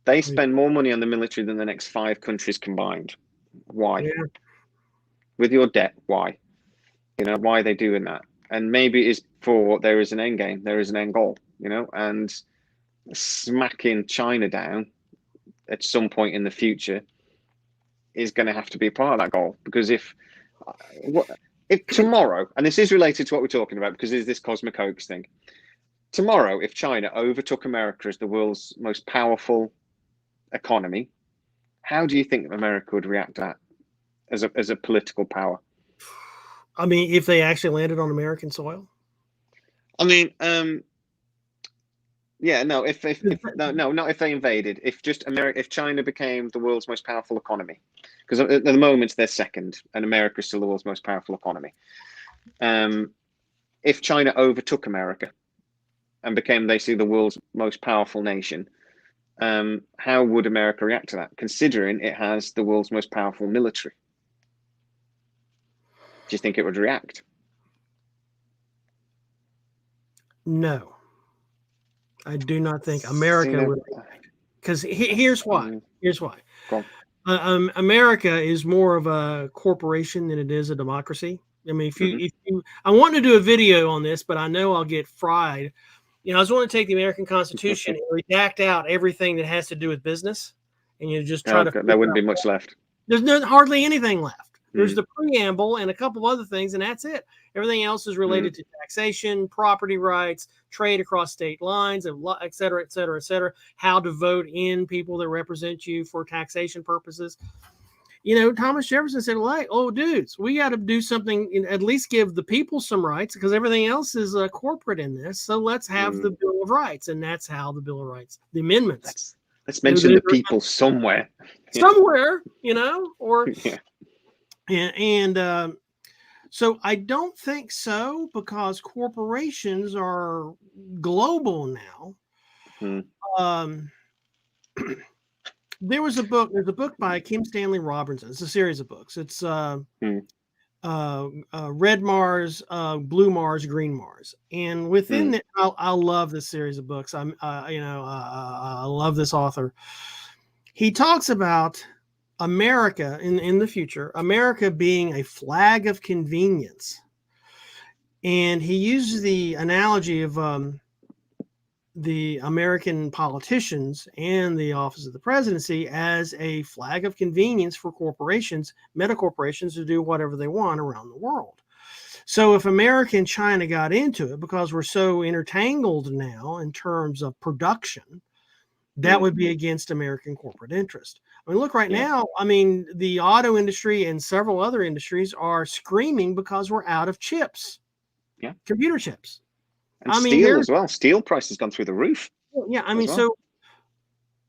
They spend more money on the military than the next 5 countries combined. Why? Yeah. With your debt, why? Why are they doing that? And maybe it's for there is an end game, there is an end goal, and smacking China down at some point in the future is going to have to be a part of that goal. Because if tomorrow, and this is related to what we're talking about, because there's this cosmic hoax thing. Tomorrow, if China overtook America as the world's most powerful economy, how do you think America would react to that as a political power? I mean, if they actually landed on American soil? I mean, yeah, no, no, not if they invaded. If just America, if China became the world's most powerful economy, because at the moment they're second, and America is still the world's most powerful economy. If China overtook America and became basically the world's most powerful nation, how would America react to that, considering it has the world's most powerful military? Do you think it would react? No. I do not think America would, because here's why. Here's why. America is more of a corporation than it is a democracy. I mean, if you, I want to do a video on this, but I know I'll get fried. I was wanting to take the American Constitution and redact out everything that has to do with business, and just try to. There wouldn't be much left. There's hardly anything left. There's the preamble and a couple other things, and that's it. Everything else is related to taxation, property rights, trade across state lines, et cetera, et cetera, et cetera. How to vote in people that represent you for taxation purposes. Thomas Jefferson said, like, oh, dudes, we got to do something, at least give the people some rights, because everything else is corporate in this. So let's have the Bill of Rights. And that's how the Bill of Rights, the amendments. Let's mention the people somewhere. Somewhere, or... And so I don't think so, because corporations are global now. There's a book by Kim Stanley Robinson. It's a series of books. It's Red Mars, Blue Mars, Green Mars. And within it, I love this series of books. I love this author. He talks about America in the future, America being a flag of convenience. And he uses the analogy of the American politicians and the office of the presidency as a flag of convenience for corporations, meta corporations, to do whatever they want around the world. So if America and China got into it, because we're so intertangled now in terms of production, that would be against American corporate interest. I mean, look right now, the auto industry and several other industries are screaming because we're out of chips. Yeah. Computer chips. And steel as well. Steel price has gone through the roof. Yeah, so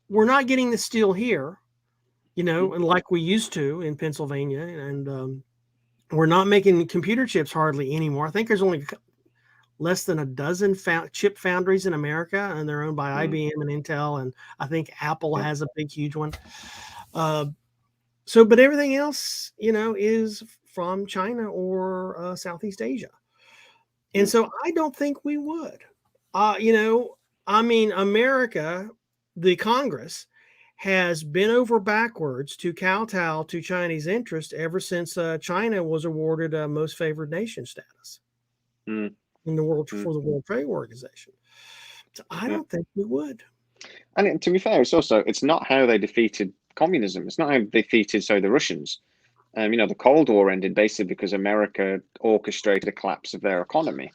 we're not getting the steel here, and like we used to in Pennsylvania, and we're not making computer chips hardly anymore. I think there's only less than a dozen chip foundries in America, and they're owned by IBM and Intel, and I think Apple has a big, huge one. But everything else, is from China or Southeast Asia. And so I don't think we would. America, the Congress, has been over backwards to kowtow to Chinese interest ever since China was awarded a most favored nation status in the world for the World Trade Organization. So I don't think we would. And to be fair, it's not how they defeated communism. It's not how they defeated, the Russians. The Cold War ended basically because America orchestrated the collapse of their economy.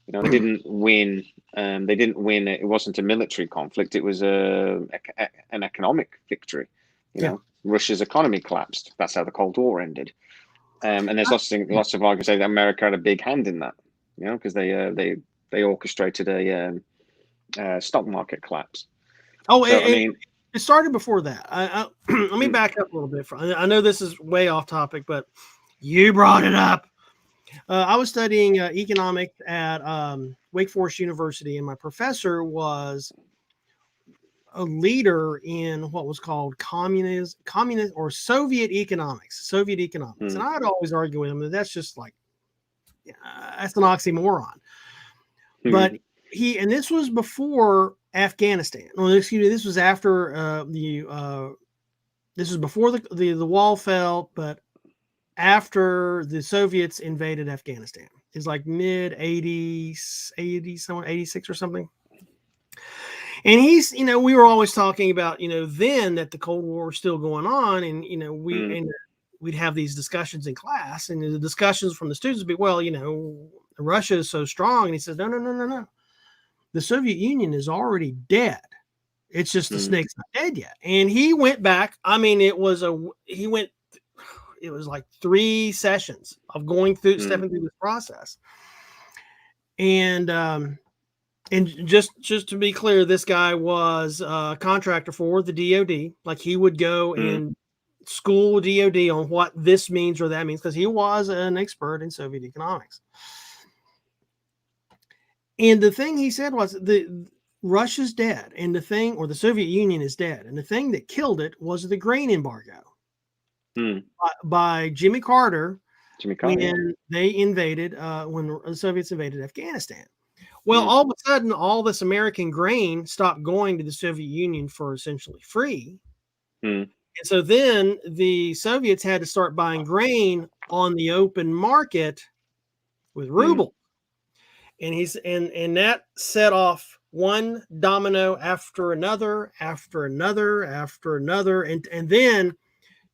They didn't win. It wasn't a military conflict. It was an economic victory. Russia's economy collapsed. That's how the Cold War ended. And there's lots of arguments that America had a big hand in that. Because they orchestrated a stock market collapse. It started before that. Let me back up a little bit. I know this is way off topic, but you brought it up. I was studying economics at Wake Forest University, and my professor was a leader in what was called communist or Soviet economics. And I'd always argue with him that that's just like that's an oxymoron. But and this was before Afghanistan. No, excuse me, this was after this was before the wall fell, but after the Soviets invaded Afghanistan. It's like mid 80s, 86 or something. And he's, we were always talking about, then that the Cold War was still going on, and we'd have these discussions in class, and the discussions from the students would be, well, Russia is so strong, and he says, no. The Soviet Union is already dead. It's just the snake's not dead yet. And he went back. I mean, it was like 3 sessions of going through, stepping through this process. And just to be clear, this guy was a contractor for the DOD. Like, he would go and school DOD on what this means or that means, because he was an expert in Soviet economics. And the thing he said was Russia's dead, and the Soviet Union is dead, and the thing that killed it was the grain embargo by Jimmy Carter when they invaded, when the Soviets invaded Afghanistan. Well, all of a sudden, all this American grain stopped going to the Soviet Union for essentially free. And so then the Soviets had to start buying grain on the open market with ruble. And and that set off one domino after another. And then,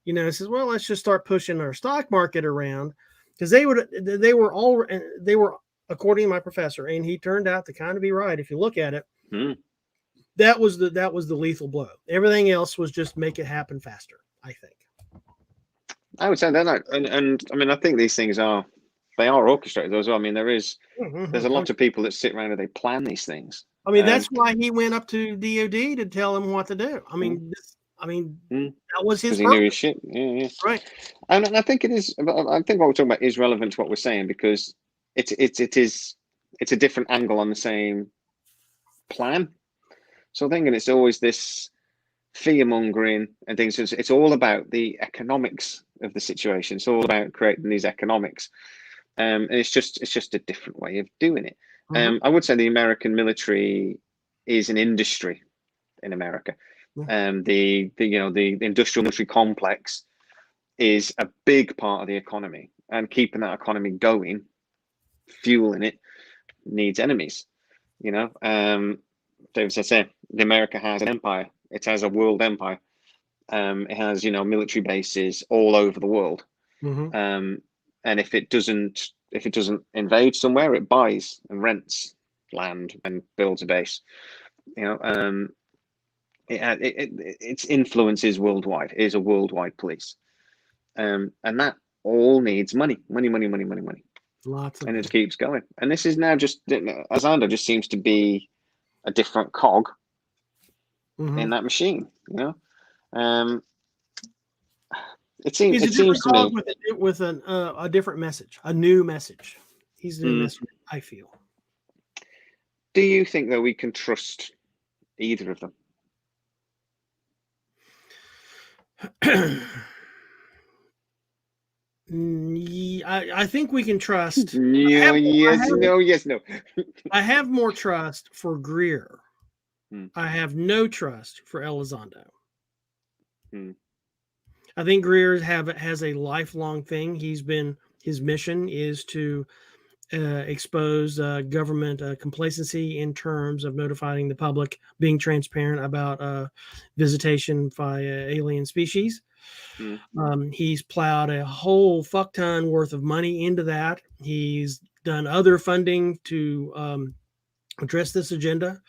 it says, well, let's just start pushing our stock market around, because they were, according to my professor, and he turned out to kind of be right. If you look at it, that was the lethal blow. Everything else was just make it happen faster, I think. I would say that, and I mean, I think these things are orchestrated as well. I mean, there's a lot of people that sit around and they plan these things. I mean, that's why he went up to DOD to tell him what to do. I mean, that was his purpose. He knew his shit. Yeah. Right. And I think it is. I think what we're talking about is relevant to what we're saying, because it's a different angle on the same plan. So I think, and it's always this fear mongering and things. It's all about the economics of the situation. It's all about creating these economics. And it's just a different way of doing it. I would say the American military is an industry in America. The industrial military complex is a big part of the economy, and keeping that economy going, fueling it, needs enemies. David said, the America has an empire. It has a world empire. It has military bases all over the world. And if it doesn't invade somewhere, it buys and rents land and builds a base. Its influence is worldwide. It is a worldwide police, and that all needs money. Lots of and it keeps going. And this is now just Elizondo just seems to be a different cog in that machine. It seems to me with a different message, a new message. He's the new message, I feel. Do you think that we can trust either of them? I think we can trust. No. I have more trust for Greer. I have no trust for Elizondo. I think Greer has a lifelong thing. His mission is to expose government complacency in terms of notifying the public, being transparent about visitation by alien species. He's plowed a whole fuck ton worth of money into that. He's done other funding to address this agenda.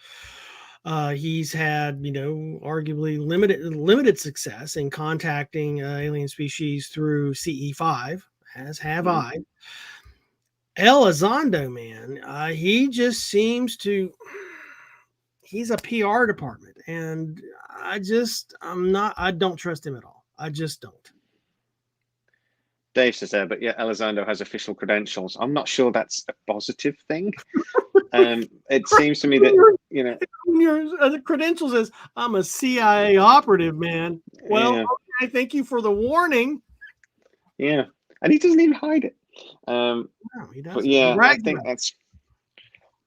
He's had, arguably limited success in contacting alien species through CE5, as have I. Elizondo, man, he just seems to. He's a PR department, and I don't trust him at all. I just don't. Dave says there, but yeah, Elizondo has official credentials. I'm not sure that's a positive thing. It seems to me that, you know, the credentials is I'm a CIA operative, man. Well, yeah, okay, thank you for the warning. yeah, and he doesn't even hide it. No, he But doesn't. yeah, I think that's.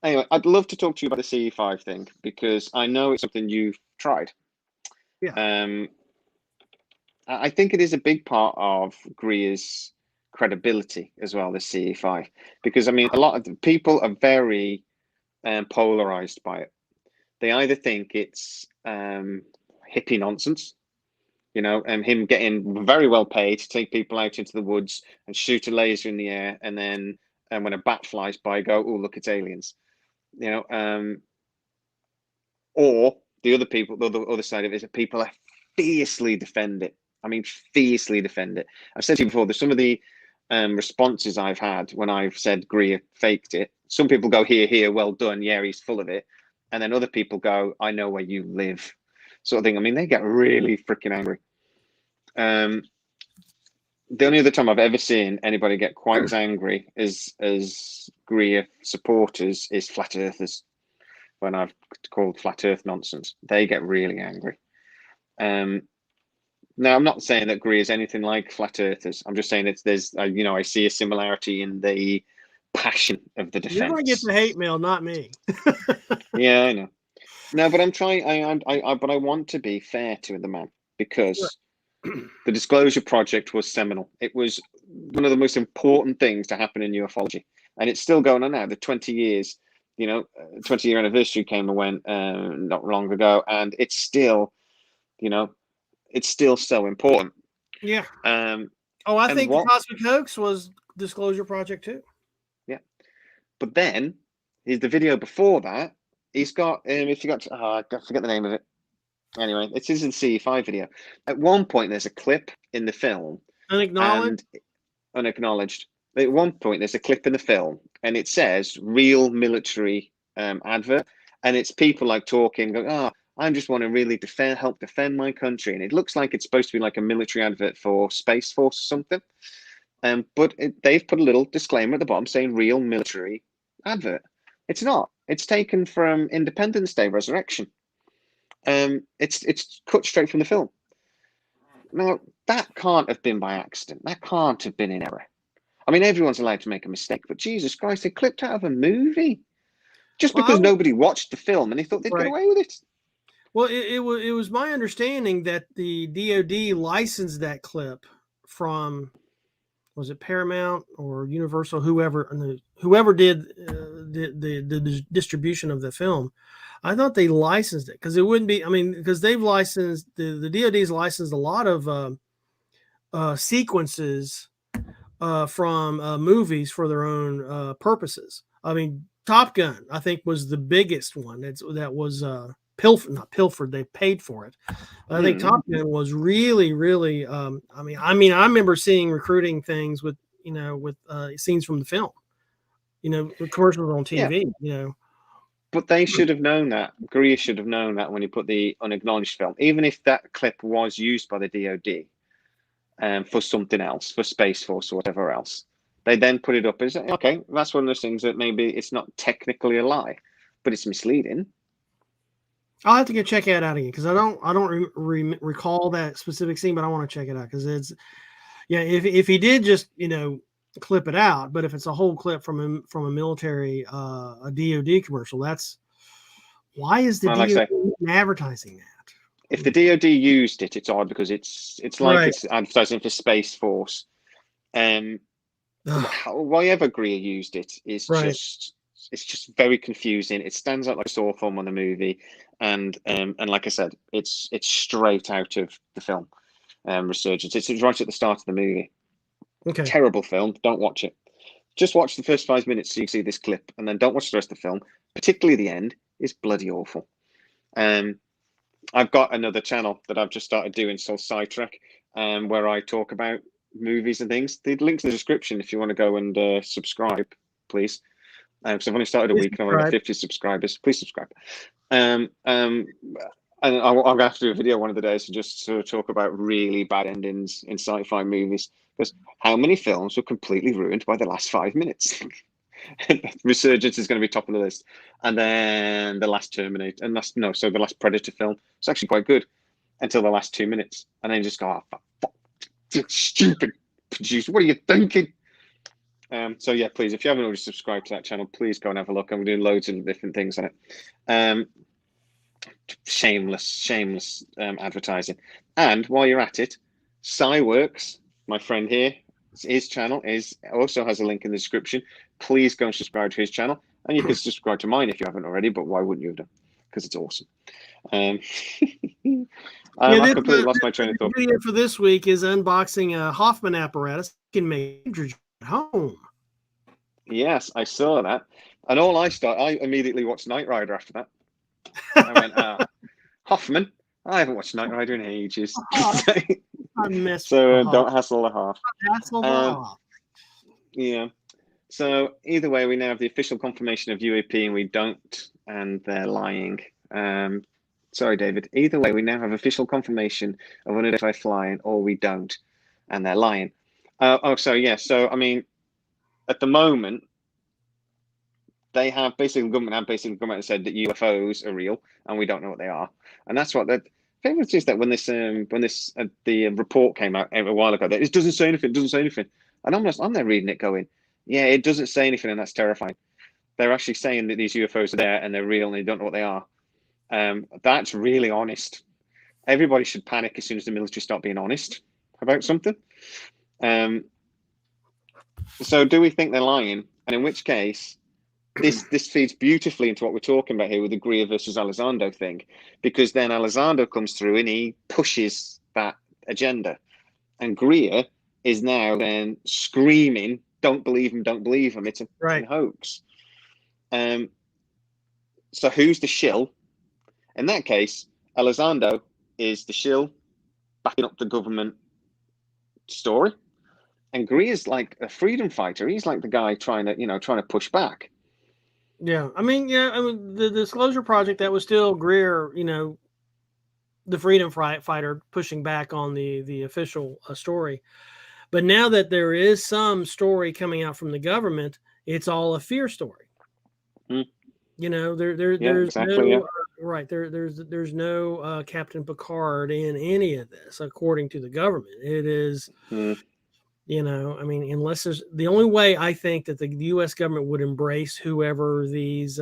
Anyway, I'd love to talk to you about the CE5 thing because I know it's something you've tried. Yeah. I think it is a big part of Greer's credibility as well, the CE5, because I mean, a lot of the people are very polarized by it. They either think it's hippie nonsense, you know, and him getting very well paid to take people out into the woods and shoot a laser in the air, and then when a bat flies by, go, oh, look, it's aliens, you know, or the other people, the other side of it is that people are fiercely defend it. I mean, fiercely defend it. I've said to you before, there's some of the responses I've had when I've said Greer faked it. Some people go, here, well done, yeah, he's full of it. And then other people go, I know where you live, sort of thing. I mean, they get really freaking angry. The only other time I've ever seen anybody get quite as angry as Greer supporters is flat earthers. When I've called flat earth nonsense, they get really angry. Now, I'm not saying that Greer is anything like flat earthers. I'm just saying there's you know, I see a similarity in the passion of the defense. You're going to get the hate mail, not me. Yeah, I know. No, but I'm trying. But I want to be fair to the man because the Disclosure Project was seminal. It was one of the most important things to happen in ufology, and it's still going on now. The 20 years, you know, 20-year anniversary came and went not long ago, and it's still, you know, it's still so important. Yeah. I think the Cosmic Hoax was Disclosure Project too. Yeah, but then is the video before that. He's got if you got I forget the name of it. Anyway, it is in CE5 video. At one point, there's a clip in the film. Unacknowledged. At one point, there's a clip in the film, and it says "real military advert," and it's people like talking, going, "Oh, I just want to really help defend my country," and it looks like it's supposed to be like a military advert for Space Force or something. But they've put a little disclaimer at the bottom saying "real military advert." It's not. It's taken from Independence Day Resurrection. It's cut straight from the film. Now, that can't have been by accident. That can't have been in error. I mean, everyone's allowed to make a mistake, but Jesus Christ, they clipped out of a movie just because nobody watched the film and they thought they'd get away with it. Well, it was my understanding that the DoD licensed that clip from, was it Paramount or Universal, whoever did the distribution of the film. I thought they licensed it because it wouldn't be. I mean, because they've licensed the DoD's licensed a lot of sequences from movies for their own purposes. I mean, Top Gun, I think, was the biggest one. That was not pilfered. They paid for it. I think Top Gun was really, really. I mean, I remember seeing recruiting things with scenes from the film. You know, the commercials on TV. Yeah. You know. But they should have known that. Greer should have known that when he put the unacknowledged film, even if that clip was used by the DoD for something else, for Space Force or whatever else. They then put it up as, okay, that's one of those things that maybe it's not technically a lie, but it's misleading. I'll have to go check it out again because I don't recall that specific scene, but I want to check it out because it's, yeah, if he did just, you know, clip it out, but if it's a whole clip from a military a DoD commercial, that's why is the DoD advertising that? If the DoD used it, it's odd because it's like it's advertising for Space Force. Why Greer used it is just very confusing. It stands out like a sore thumb on the movie, and like I said, it's straight out of the film Resurgence. It's right at the start of the movie. Okay. Terrible film. Don't watch it. Just watch the first 5 minutes so you can see this clip, and then don't watch the rest of the film. Particularly the end is bloody awful. I've got another channel that I've just started doing, called Sci-worx, where I talk about movies and things. The link's in the description if you want to go and subscribe, please. Because I've only started a week and I've only got 50 subscribers. Please subscribe. And I'm going to have to do a video one of the days to just sort of talk about really bad endings in sci-fi movies. Because how many films were completely ruined by the last 5 minutes? Resurgence is going to be top of the list. And then the last Terminator, and the last Predator film. It's actually quite good until the last 2 minutes. And then you just go, oh, fuck, stupid producer, what are you thinking? So yeah, please, if you haven't already subscribed to that channel, please go and have a look. I'm doing loads of different things on it. Shameless advertising. And while you're at it, Sci-worx, my friend here, his channel also has a link in the description. Please go and subscribe to his channel, and you can subscribe to mine if you haven't already. But why wouldn't you have done? Because it's awesome. I completely lost my train of thought. The video for this week is unboxing a Hoffman apparatus you can make at home. Yes, I saw that, and I immediately watched Knight Rider after that. I went, Hoffman. I haven't watched Knight Rider in ages. So don't hassle the Hoff. Hassle the Hoff. Yeah. So either way, we now have the official confirmation of UAP, and we don't, and they're lying. Sorry, David. Either way, we now have official confirmation of unidentified flying, or we don't, and they're lying. So I mean, at the moment, they have basically government have said that UFOs are real, and we don't know what they are, and that's what the thing was. Is that when the report came out a while ago, that it doesn't say anything, and I'm there reading it, going, yeah, it doesn't say anything, and that's terrifying. They're actually saying that these UFOs are there and they're real, and they don't know what they are. That's really honest. Everybody should panic as soon as the military start being honest about something. So do we think they're lying? And in which case, this feeds beautifully into what we're talking about here with the Greer versus Elizondo thing, because then Elizondo comes through and he pushes that agenda, and Greer is now then screaming, "Don't believe him! Don't believe him! It's a hoax." So who's the shill? In that case, Elizondo is the shill backing up the government story, and Greer's like a freedom fighter. He's like the guy trying to push back. Yeah, I mean, the Disclosure Project, that was still Greer, the freedom fighter pushing back on the official story. But now that there is some story coming out from the government, it's all a fear story. There's no Captain Picard in any of this, according to the government. It is, unless there's the only way I think that the U.S. government would embrace whoever these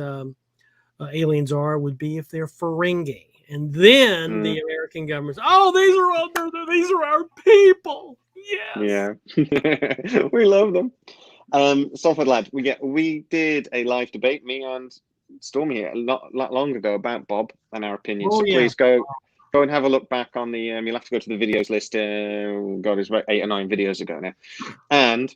aliens are would be if they're Ferengi, and then the American government's, these are our people. Yes. Yeah, we love them. Salford lad, we did a live debate, me and Stormy here, not long ago, about Bob and our opinions. Please go and have a look back on the. You'll have to go to the videos list. God, it's about 8 or 9 videos ago now. And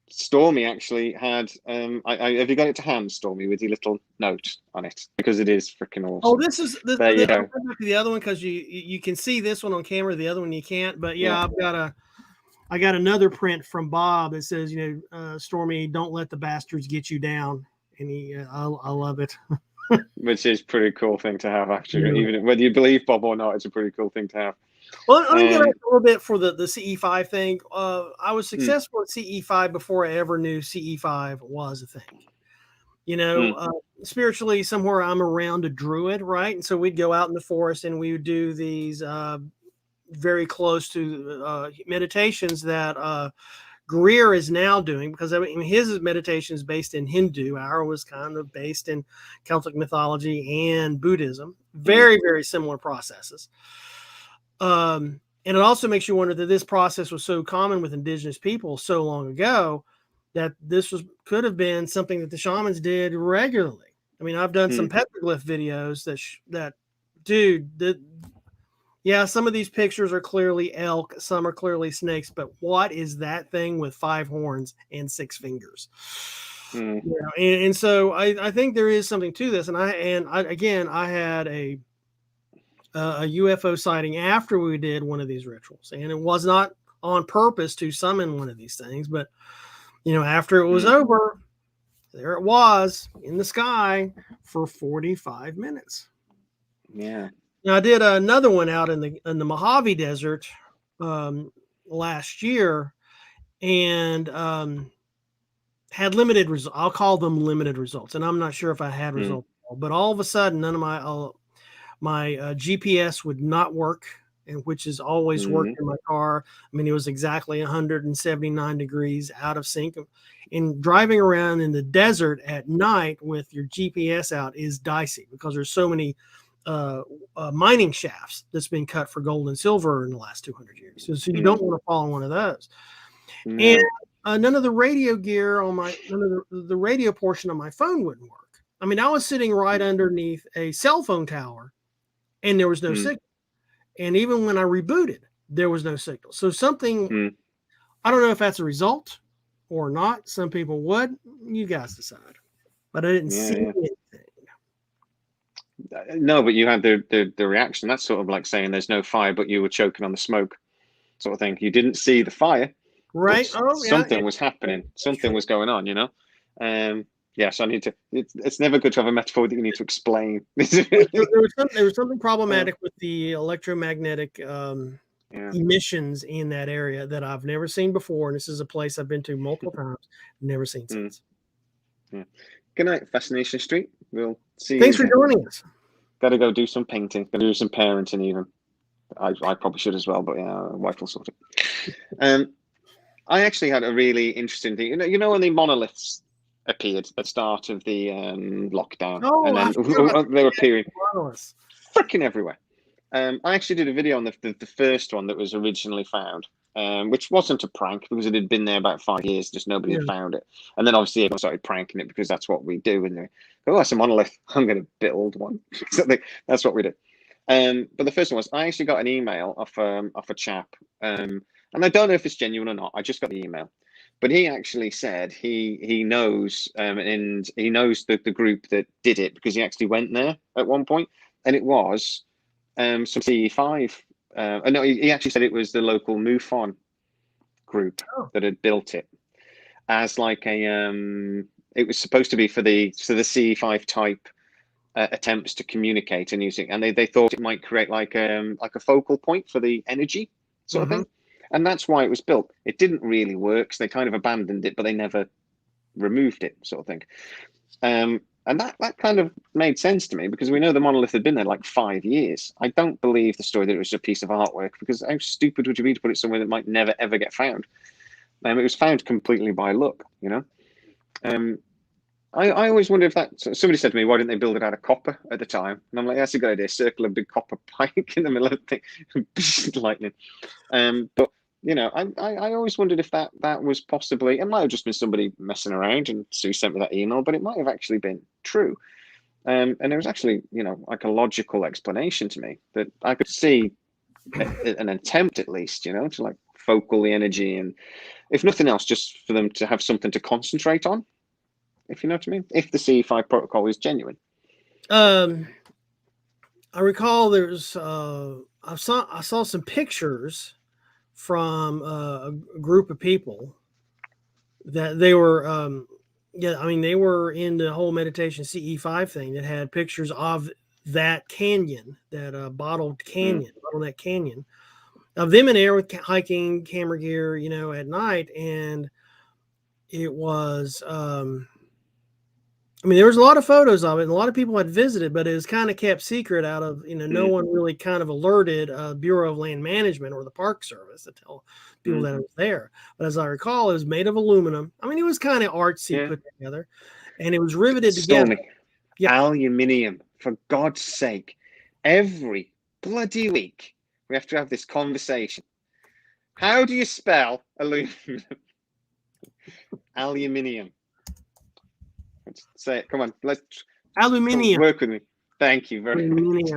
Stormy actually had. Have you got it to hand, Stormy, with your little note on it, because it is freaking awesome. Oh, there you go. The other one, because you can see this one on camera, the other one you can't. But yeah. I got another print from Bob that says, Stormy, don't let the bastards get you down. And I love it. Which is a pretty cool thing to have, actually. Even whether you believe Bob or not, it's a pretty cool thing to have. Well, let me get a little bit for the CE5 thing. I was successful at CE5 before I ever knew CE5 was a thing. Spiritually, somewhere I'm around a druid, right? And so we'd go out in the forest and we would do these very close to meditations that Greer is now doing, because his meditation is based in Hindu. Ours was kind of based in Celtic mythology and Buddhism. Very, very similar processes. And it also makes you wonder that this process was so common with indigenous people so long ago that this could have been something that the shamans did regularly. I mean, I've done some petroglyph videos some of these pictures are clearly elk, some are clearly snakes, but what is that thing with 5 horns and 6 fingers? And so I think there is something to this. And I had a UFO sighting after we did one of these rituals, and it was not on purpose to summon one of these things, but after it was over, there it was in the sky for 45 minutes. Yeah. Now, I did another one out in the Mojave Desert last year, and had limited results. I'll call them limited results, and I'm not sure if I had results, but all of a sudden, none of my GPS would not work, and which has always worked in my car. I mean, it was exactly 179 degrees out of sync. And driving around in the desert at night with your GPS out is dicey because there's so many mining shafts that's been cut for gold and silver in the last 200 years. So you don't want to fall in one of those. And none of the radio gear on none of the radio portion of my phone wouldn't work. I mean, I was sitting right underneath a cell phone tower and there was no signal. And even when I rebooted, there was no signal. So something, I don't know if that's a result or not. Some people would. You guys decide. But I didn't see anything. No, but you had the reaction. That's sort of like saying there's no fire, but you were choking on the smoke, sort of thing. You didn't see the fire, right? Something was happening. Something was going on. You know. Yes, I need to. It's never good to have a metaphor that you need to explain. there was something problematic with the electromagnetic emissions in that area that I've never seen before, and this is a place I've been to multiple times, never seen since. Yeah. Good night, Fascination Street. We'll see. Thanks for joining us. Got to go do some painting. Got to do some parenting even. I probably should as well, but yeah, wife will sort it. I actually had a really interesting thing. You know when the monoliths appeared at the start of the lockdown, and then they were appearing freaking everywhere. I actually did a video on the first one that was originally found, which wasn't a prank because it had been there about 5 years, just nobody had found it. And then obviously everyone started pranking it because that's what we do. And they go, oh, that's a monolith. I'm going to build one. So that's what we do. But the first one was, I actually got an email off a chap, and I don't know if it's genuine or not. I just got the email. But he actually said he knows, and he knows the group that did it because he actually went there at one point, and it was some CE5. No, he actually said it was the local MUFON group that had built it as like a. It was supposed to be for the CE5 type attempts to communicate and using, and they thought it might create like a focal point for the energy sort of thing. And that's why it was built. It didn't really work, so they kind of abandoned it, but they never removed it, sort of thing. And that kind of made sense to me because we know the monolith had been there like 5 years. I don't believe the story that it was a piece of artwork because how stupid would you be to put it somewhere that might never, ever get found? It was found completely by luck, you know? I always wonder if that. Somebody said to me, why didn't they build it out of copper at the time? And I'm like, that's a good idea. Circle a big copper pike in the middle of the thing, lightning. But you know, I always wondered if that was possibly. It might have just been somebody messing around, and Sue sent me that email, but it might have actually been true. And there was actually, you know, like a logical explanation to me that I could see an attempt at least, you know, to like focal the energy, and if nothing else, just for them to have something to concentrate on. If you know what I mean, if the CE5 protocol is genuine. I recall there's I saw some pictures from a group of people that they were I mean they were in the whole meditation CE5 thing that had pictures of that canyon, that bottleneck canyon, of them in there with hiking camera gear, you know, at night, and it was I mean, there was a lot of photos of it, and a lot of people had visited, but it was kind of kept secret out of, you know, no one really kind of alerted Bureau of Land Management or the Park Service to tell people that it was there. But as I recall, it was made of aluminum. I mean, it was kind of artsy put together, and it was riveted together. Yeah. Aluminium, for God's sake. Every bloody week, we have to have this conversation. How do you spell aluminum? Aluminium. Let's say it. Come on. Let's aluminium. Work with me. Thank you very much.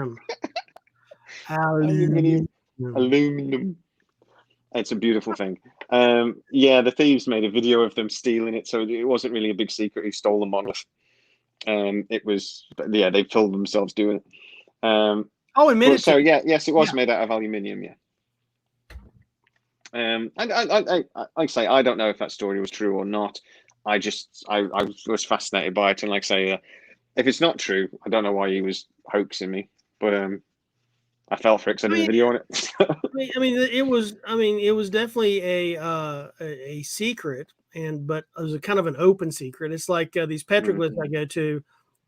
Aluminum. It's a beautiful thing. Yeah, the thieves made a video of them stealing it, so it wasn't really a big secret who stole the monolith. It was, yeah, they filmed themselves doing it. So yeah, yes, it was made out of aluminium. Yeah. I like I say, I don't know if that story was true or not. I was fascinated by it, and like I say, if it's not true, I don't know why he was hoaxing me. But I fell for it because I did a video on it. It was definitely a secret, but it was a kind of an open secret. It's like these petroglyphs I go to.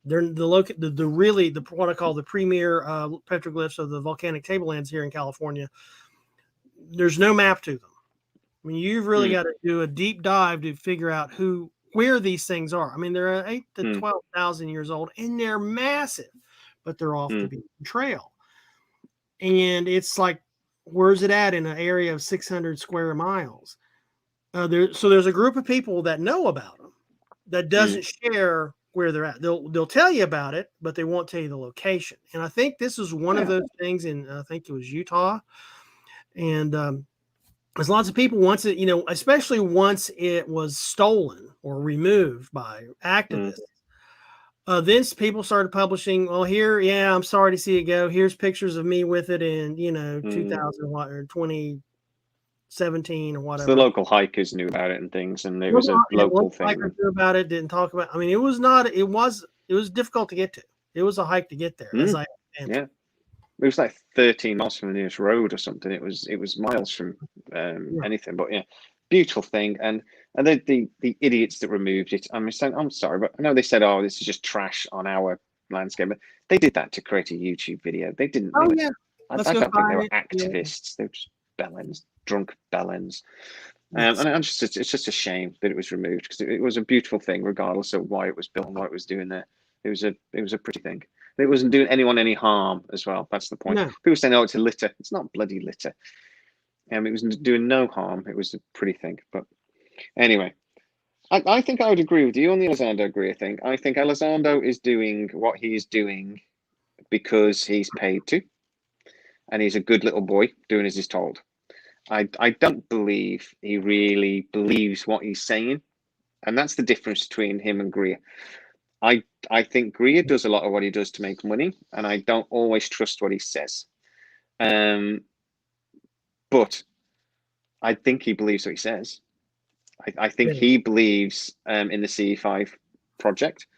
They're the what I call the premier petroglyphs of the volcanic tablelands here in California. There's no map to them. I mean, you've really got to do a deep dive to figure out where these things are. I mean, they're 8 to 12,000 years old, and they're massive, but they're off the beaten trail. And it's like, where's it at in an area of 600 square miles? So there's a group of people that know about them that doesn't share where they're at. They'll tell you about it, but they won't tell you the location. And I think this is one of those things in, I think it was Utah. And there's lots of people once it, especially once it was stolen or removed by activists. Then people started publishing, well, I'm sorry to see it go. Here's pictures of me with it in, 2000 or 2017 or whatever. So the local hikers knew about it and things, and it was a local thing. Hikers knew about it, didn't talk about it. I mean, it was difficult to get to. It was a hike to get there. As I understand. It was like 13 miles from the nearest road or something. It was miles from anything, but beautiful thing. And the idiots that removed it, I'm sorry, but I know they said, oh, this is just trash on our landscape. But they did that to create a YouTube video. They didn't. I don't think they were activists. They were just bellends, drunk bellends. And it's just a shame that it was removed, because it was a beautiful thing, regardless of why it was built and what it was doing there. It was a pretty thing. It wasn't doing anyone any harm as well. That's the point. No. People say, no, it's a litter. It's not bloody litter. It was doing no harm. It was a pretty thing. But anyway, I think I would agree with you on the Elizondo Greer thing. I think Elizondo is doing what he's doing because he's paid to, and he's a good little boy doing as he's told. I don't believe he really believes what he's saying, and that's the difference between him and Greer. I think Greer does a lot of what he does to make money, and I don't always trust what he says. But I think he believes what he says. I think he believes in the CE5 project.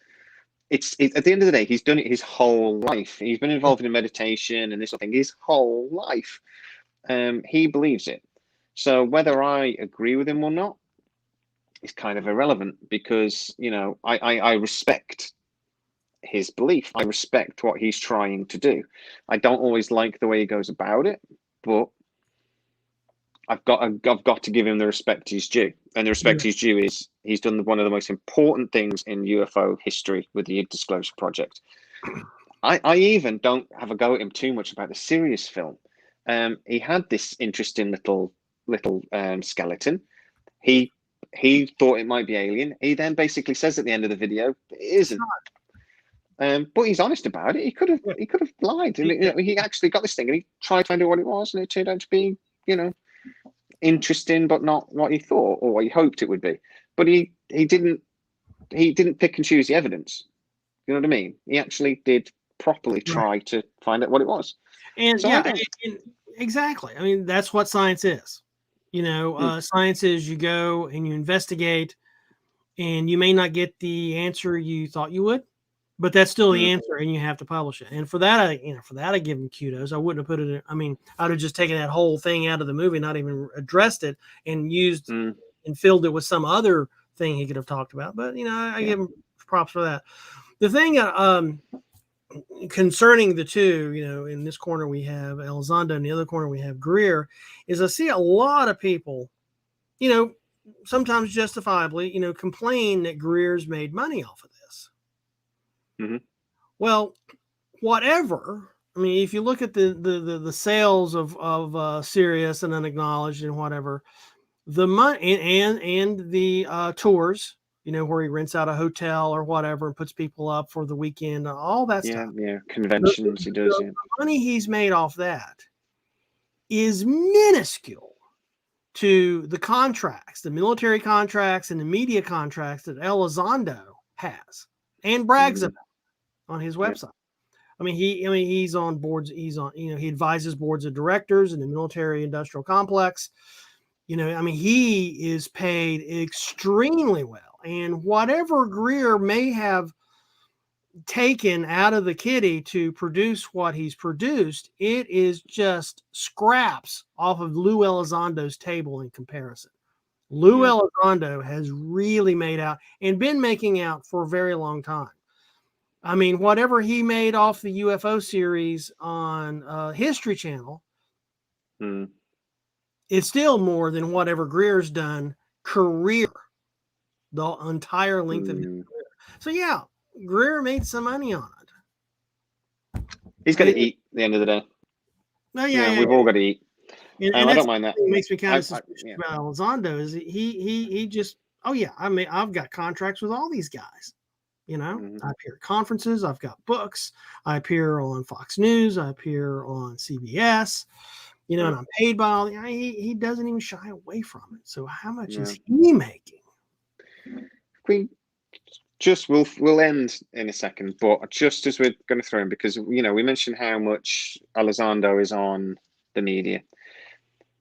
It's at the end of the day, he's done it his whole life. He's been involved in meditation and this sort of thing his whole life. He believes it. So whether I agree with him or not, is kind of irrelevant, because I respect his belief. I respect what he's trying to do. I don't always like the way he goes about it, but I've got to give him the respect he's due. And the respect he's due is he's done one of the most important things in UFO history with the Disclosure Project. I even don't have a go at him too much about the Sirius film. He had this interesting little skeleton. He thought it might be alien. He then basically says at the end of the video, it isn't. But he's honest about it. He could have lied. He actually got this thing and he tried to find out what it was, and it turned out to be, interesting, but not what he thought or what he hoped it would be. But he didn't pick and choose the evidence. You know what I mean? He actually did properly try to find out what it was. And so exactly. I mean, that's what science is. Science is you go and you investigate, and you may not get the answer you thought you would, but that's still the answer, and you have to publish it. And for that, I give him kudos. I wouldn't have put it in. I mean, I'd have just taken that whole thing out of the movie, not even addressed it, and used and filled it with some other thing he could have talked about. But I give him props for that. The thing concerning the two, in this corner we have Elizondo, in the other corner we have Greer, is I see a lot of people, sometimes justifiably, complain that Greer's made money off of this. Well, whatever. I mean, if you look at the sales of Sirius and Unacknowledged and whatever, the money and the tours, where he rents out a hotel or whatever and puts people up for the weekend, all that stuff. Yeah, conventions he does. The money he's made off that is minuscule to the contracts, the military contracts and the media contracts that Elizondo has and brags about on his website. I mean, he's on boards. He advises boards of directors in the military industrial complex. He is paid extremely well. And whatever Greer may have taken out of the kitty to produce what he's produced, it is just scraps off of Lou Elizondo's table in comparison. Lou Elizondo has really made out and been making out for a very long time. I mean, whatever he made off the UFO series on History Channel, it's still more than whatever Greer's done career, the entire length of his career. So yeah, Greer made some money on it. He's got to eat at the end of the day. No, We've all got to eat. And I don't mind that. What makes me kind of suspicious about Elizondo is he just, oh yeah, I mean, I've got contracts with all these guys. You know, I appear at conferences, I've got books, I appear on Fox News, I appear on CBS, you know, and I'm paid by all the, he doesn't even shy away from it. So how much is he making? We'll end in a second, but just as we're going to throw in, because we mentioned how much Elizondo is on the media.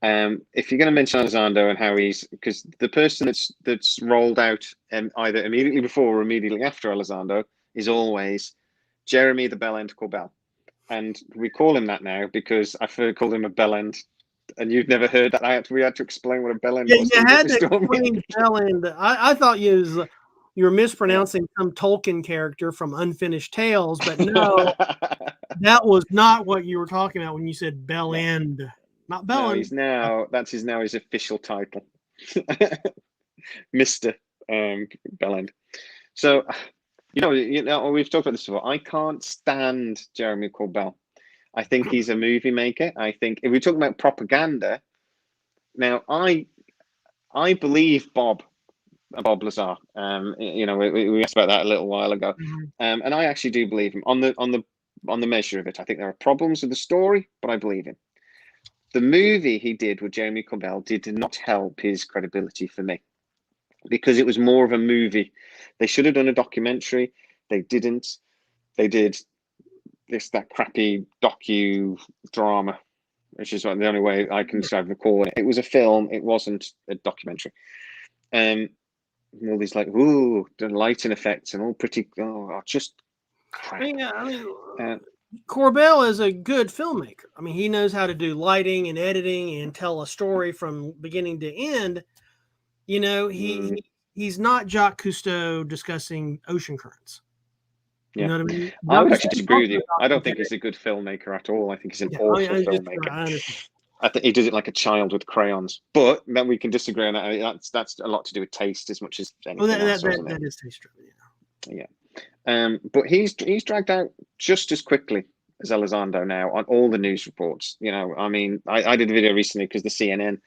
If you're going to mention Elizondo and how because the person that's rolled out either immediately before or immediately after Elizondo is always Jeremy the Bellend Corbell, and we call him that now because I've called him a Bellend, and you've never heard that. We had to explain what a Bellend was. You had to explain Bellend. I thought you were mispronouncing some Tolkien character from Unfinished Tales, but no, that was not what you were talking about when you said Bellend. Not Bellend. No, that's his official title, Mr. Bellend. So, we've talked about this before. I can't stand Jeremy Corbell. I think he's a movie maker. I think if we talk about propaganda, now I believe Bob Lazar. We asked about that a little while ago, and I actually do believe him on the measure of it. I think there are problems with the story, but I believe him. The movie he did with Jeremy Corbell did not help his credibility for me, because it was more of a movie. They should have done a documentary. They didn't. They did that crappy docu-drama, which is the only way I can describe the call it. It was a film. It wasn't a documentary. All these the lighting effects and all pretty, just crap. Corbell is a good filmmaker. I mean, he knows how to do lighting and editing and tell a story from beginning to end. You know, he's not Jacques Cousteau discussing ocean currents. You know what I mean? I would actually disagree with you. I don't think he's a good filmmaker at all. I think he's an awful filmmaker. I think he does it like a child with crayons. But then we can disagree on that. That's a lot to do with taste as much as anything else. That is taste driven. Yeah. But he's dragged out just as quickly as Elizondo now on all the news reports. I mean, I did a video recently because CNN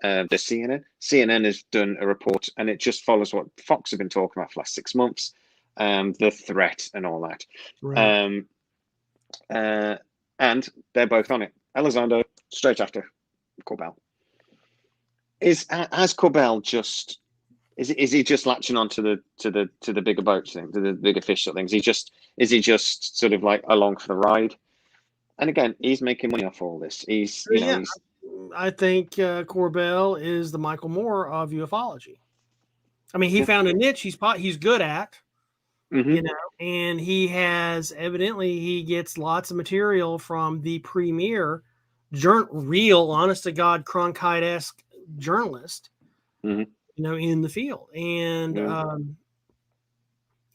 has done a report, and it just follows what Fox have been talking about for the last 6 months, the threat and all that. Right. And they're both on it. Elizondo straight after Corbell. Is Corbell just? Is he just latching on to the bigger boat thing, to the bigger fish things? Is he just sort of like along for the ride? And again, he's making money off all this. I think Corbell is the Michael Moore of ufology. I mean, he found a niche he's good at, and he gets lots of material from the premier real, honest to God, Cronkite-esque journalist. In the field. And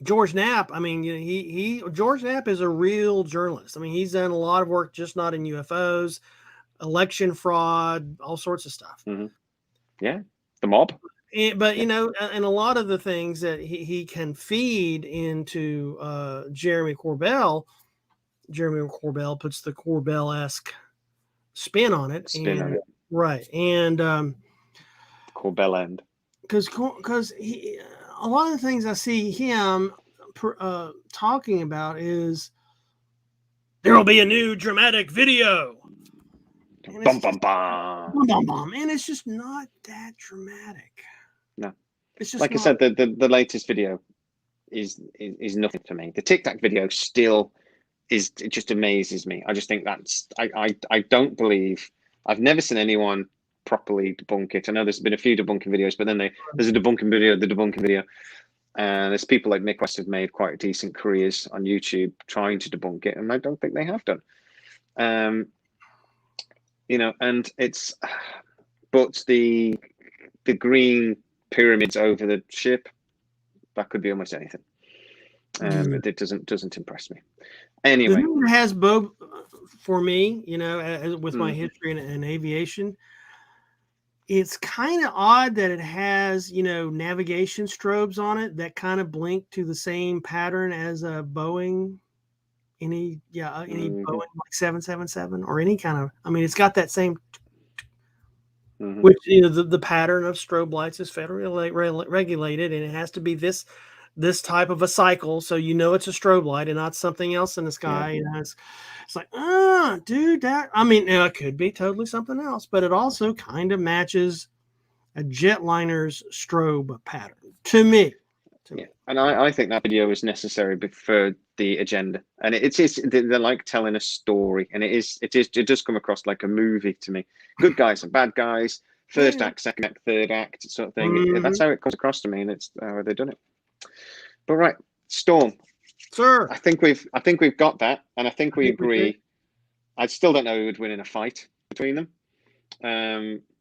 George Knapp, I mean, George Knapp is a real journalist. I mean, he's done a lot of work, just not in UFOs, election fraud, all sorts of stuff. Yeah, the mob. But and a lot of the things that he can feed into Jeremy Corbell puts the Corbell-esque spin on it. Right. And Corbell end. Because a lot of the things I see him talking about is there will be a new dramatic video. Bum, bum, bum. Bum, bum, and it's just not that dramatic. No, it's just like I said, the latest video is nothing for me. The Tic Tac video still it just amazes me. I just think I don't believe, I've never seen anyone properly debunk it. I know there's been a few debunking videos, but then there's a debunking video, the debunking video. And there's people like Nick West have made quite decent careers on YouTube trying to debunk it, and I don't think they have done. You know, and it's, but the green pyramids over the ship, that could be almost anything. It doesn't impress me. Anyway, the thing that has both for me, you know, with my history in aviation, it's kind of odd that it has, you know, navigation strobes on it that kind of blink to the same pattern as a Boeing, any Boeing like 777 or any kind of. I mean, it's got that same. Which, you know, the pattern of strobe lights is federally regulated, and it has to be this type of a cycle, so you know it's a strobe light and not something else in the sky. You know, it's like, dude, that, I mean, it could be totally something else, but it also kind of matches a jetliner's strobe pattern to me. And I think that video is necessary for the agenda, and they're like telling a story, and it does come across like a movie to me. Good guys and bad guys, first act, second act, third act, sort of thing. That's how it comes across to me, and it's how they've done it. But right, Storm, sir, I think we've got that, and I think we agree. I still don't know who would win in a fight between them,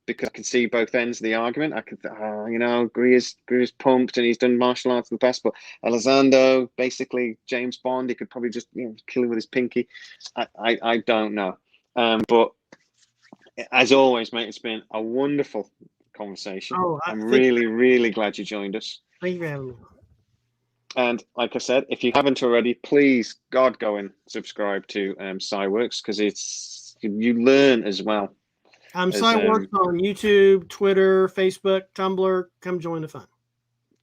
because I can see both ends of the argument. I could, you know, Greer's pumped and he's done martial arts in the past, but Elizondo, basically James Bond, he could probably just, you know, kill him with his pinky. I don't know, but as always, mate, it's been a wonderful conversation. I'm really glad you joined us. Thank you for having me. And like I said, if you haven't already, please, God, go and subscribe to Sci-worx, because you learn as well. I'm Sci-worx on YouTube, Twitter, Facebook, Tumblr. Come join the fun.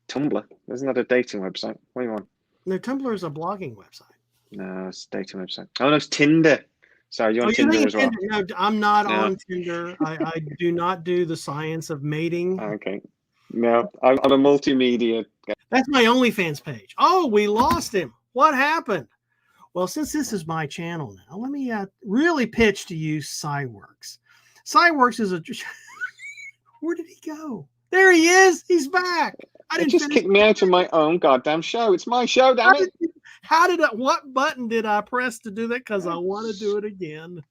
Tumblr? Isn't that a dating website? What are you on? No, Tumblr is a blogging website. No, it's a dating website. Oh, no, it's Tinder. Sorry, you're on Tinder as well. No, I'm not on Tinder. I do not do the science of mating. Okay. No, I'm a multimedia guy. That's my OnlyFans page. Oh, we lost him. What happened? Well, since this is my channel now, let me really pitch to you Sci-worx. Sci-worx is a... Where did he go? There he is. He's back. They just kicked me out of my own goddamn show. It's my show, damn it. What button did I press to do that? Because I want to do it again.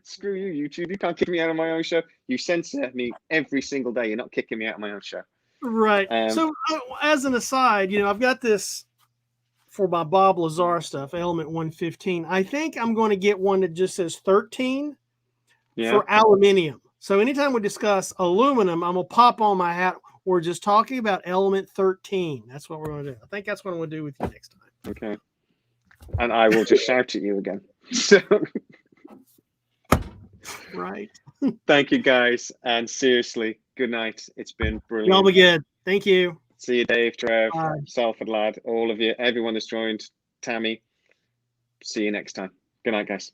Screw you, YouTube. You can't kick me out of my own show. You censor me every single day. You're not kicking me out of my own show. Right. So as an aside, you know, I've got this for my Bob Lazar stuff, Element 115. I think I'm going to get one that just says 13 for aluminium. So anytime we discuss aluminum, I'm going to pop on my hat. We're just talking about Element 13. That's what we're going to do. I think that's what I'm going to do with you next time. Okay. And I will just shout at you again. So, right. Thank you, guys. And seriously, good night. It's been brilliant. Y'all be good. Thank you. See you, Dave, Trev, Salford Lad, all of you, everyone that's joined, Tammy. See you next time. Good night, guys.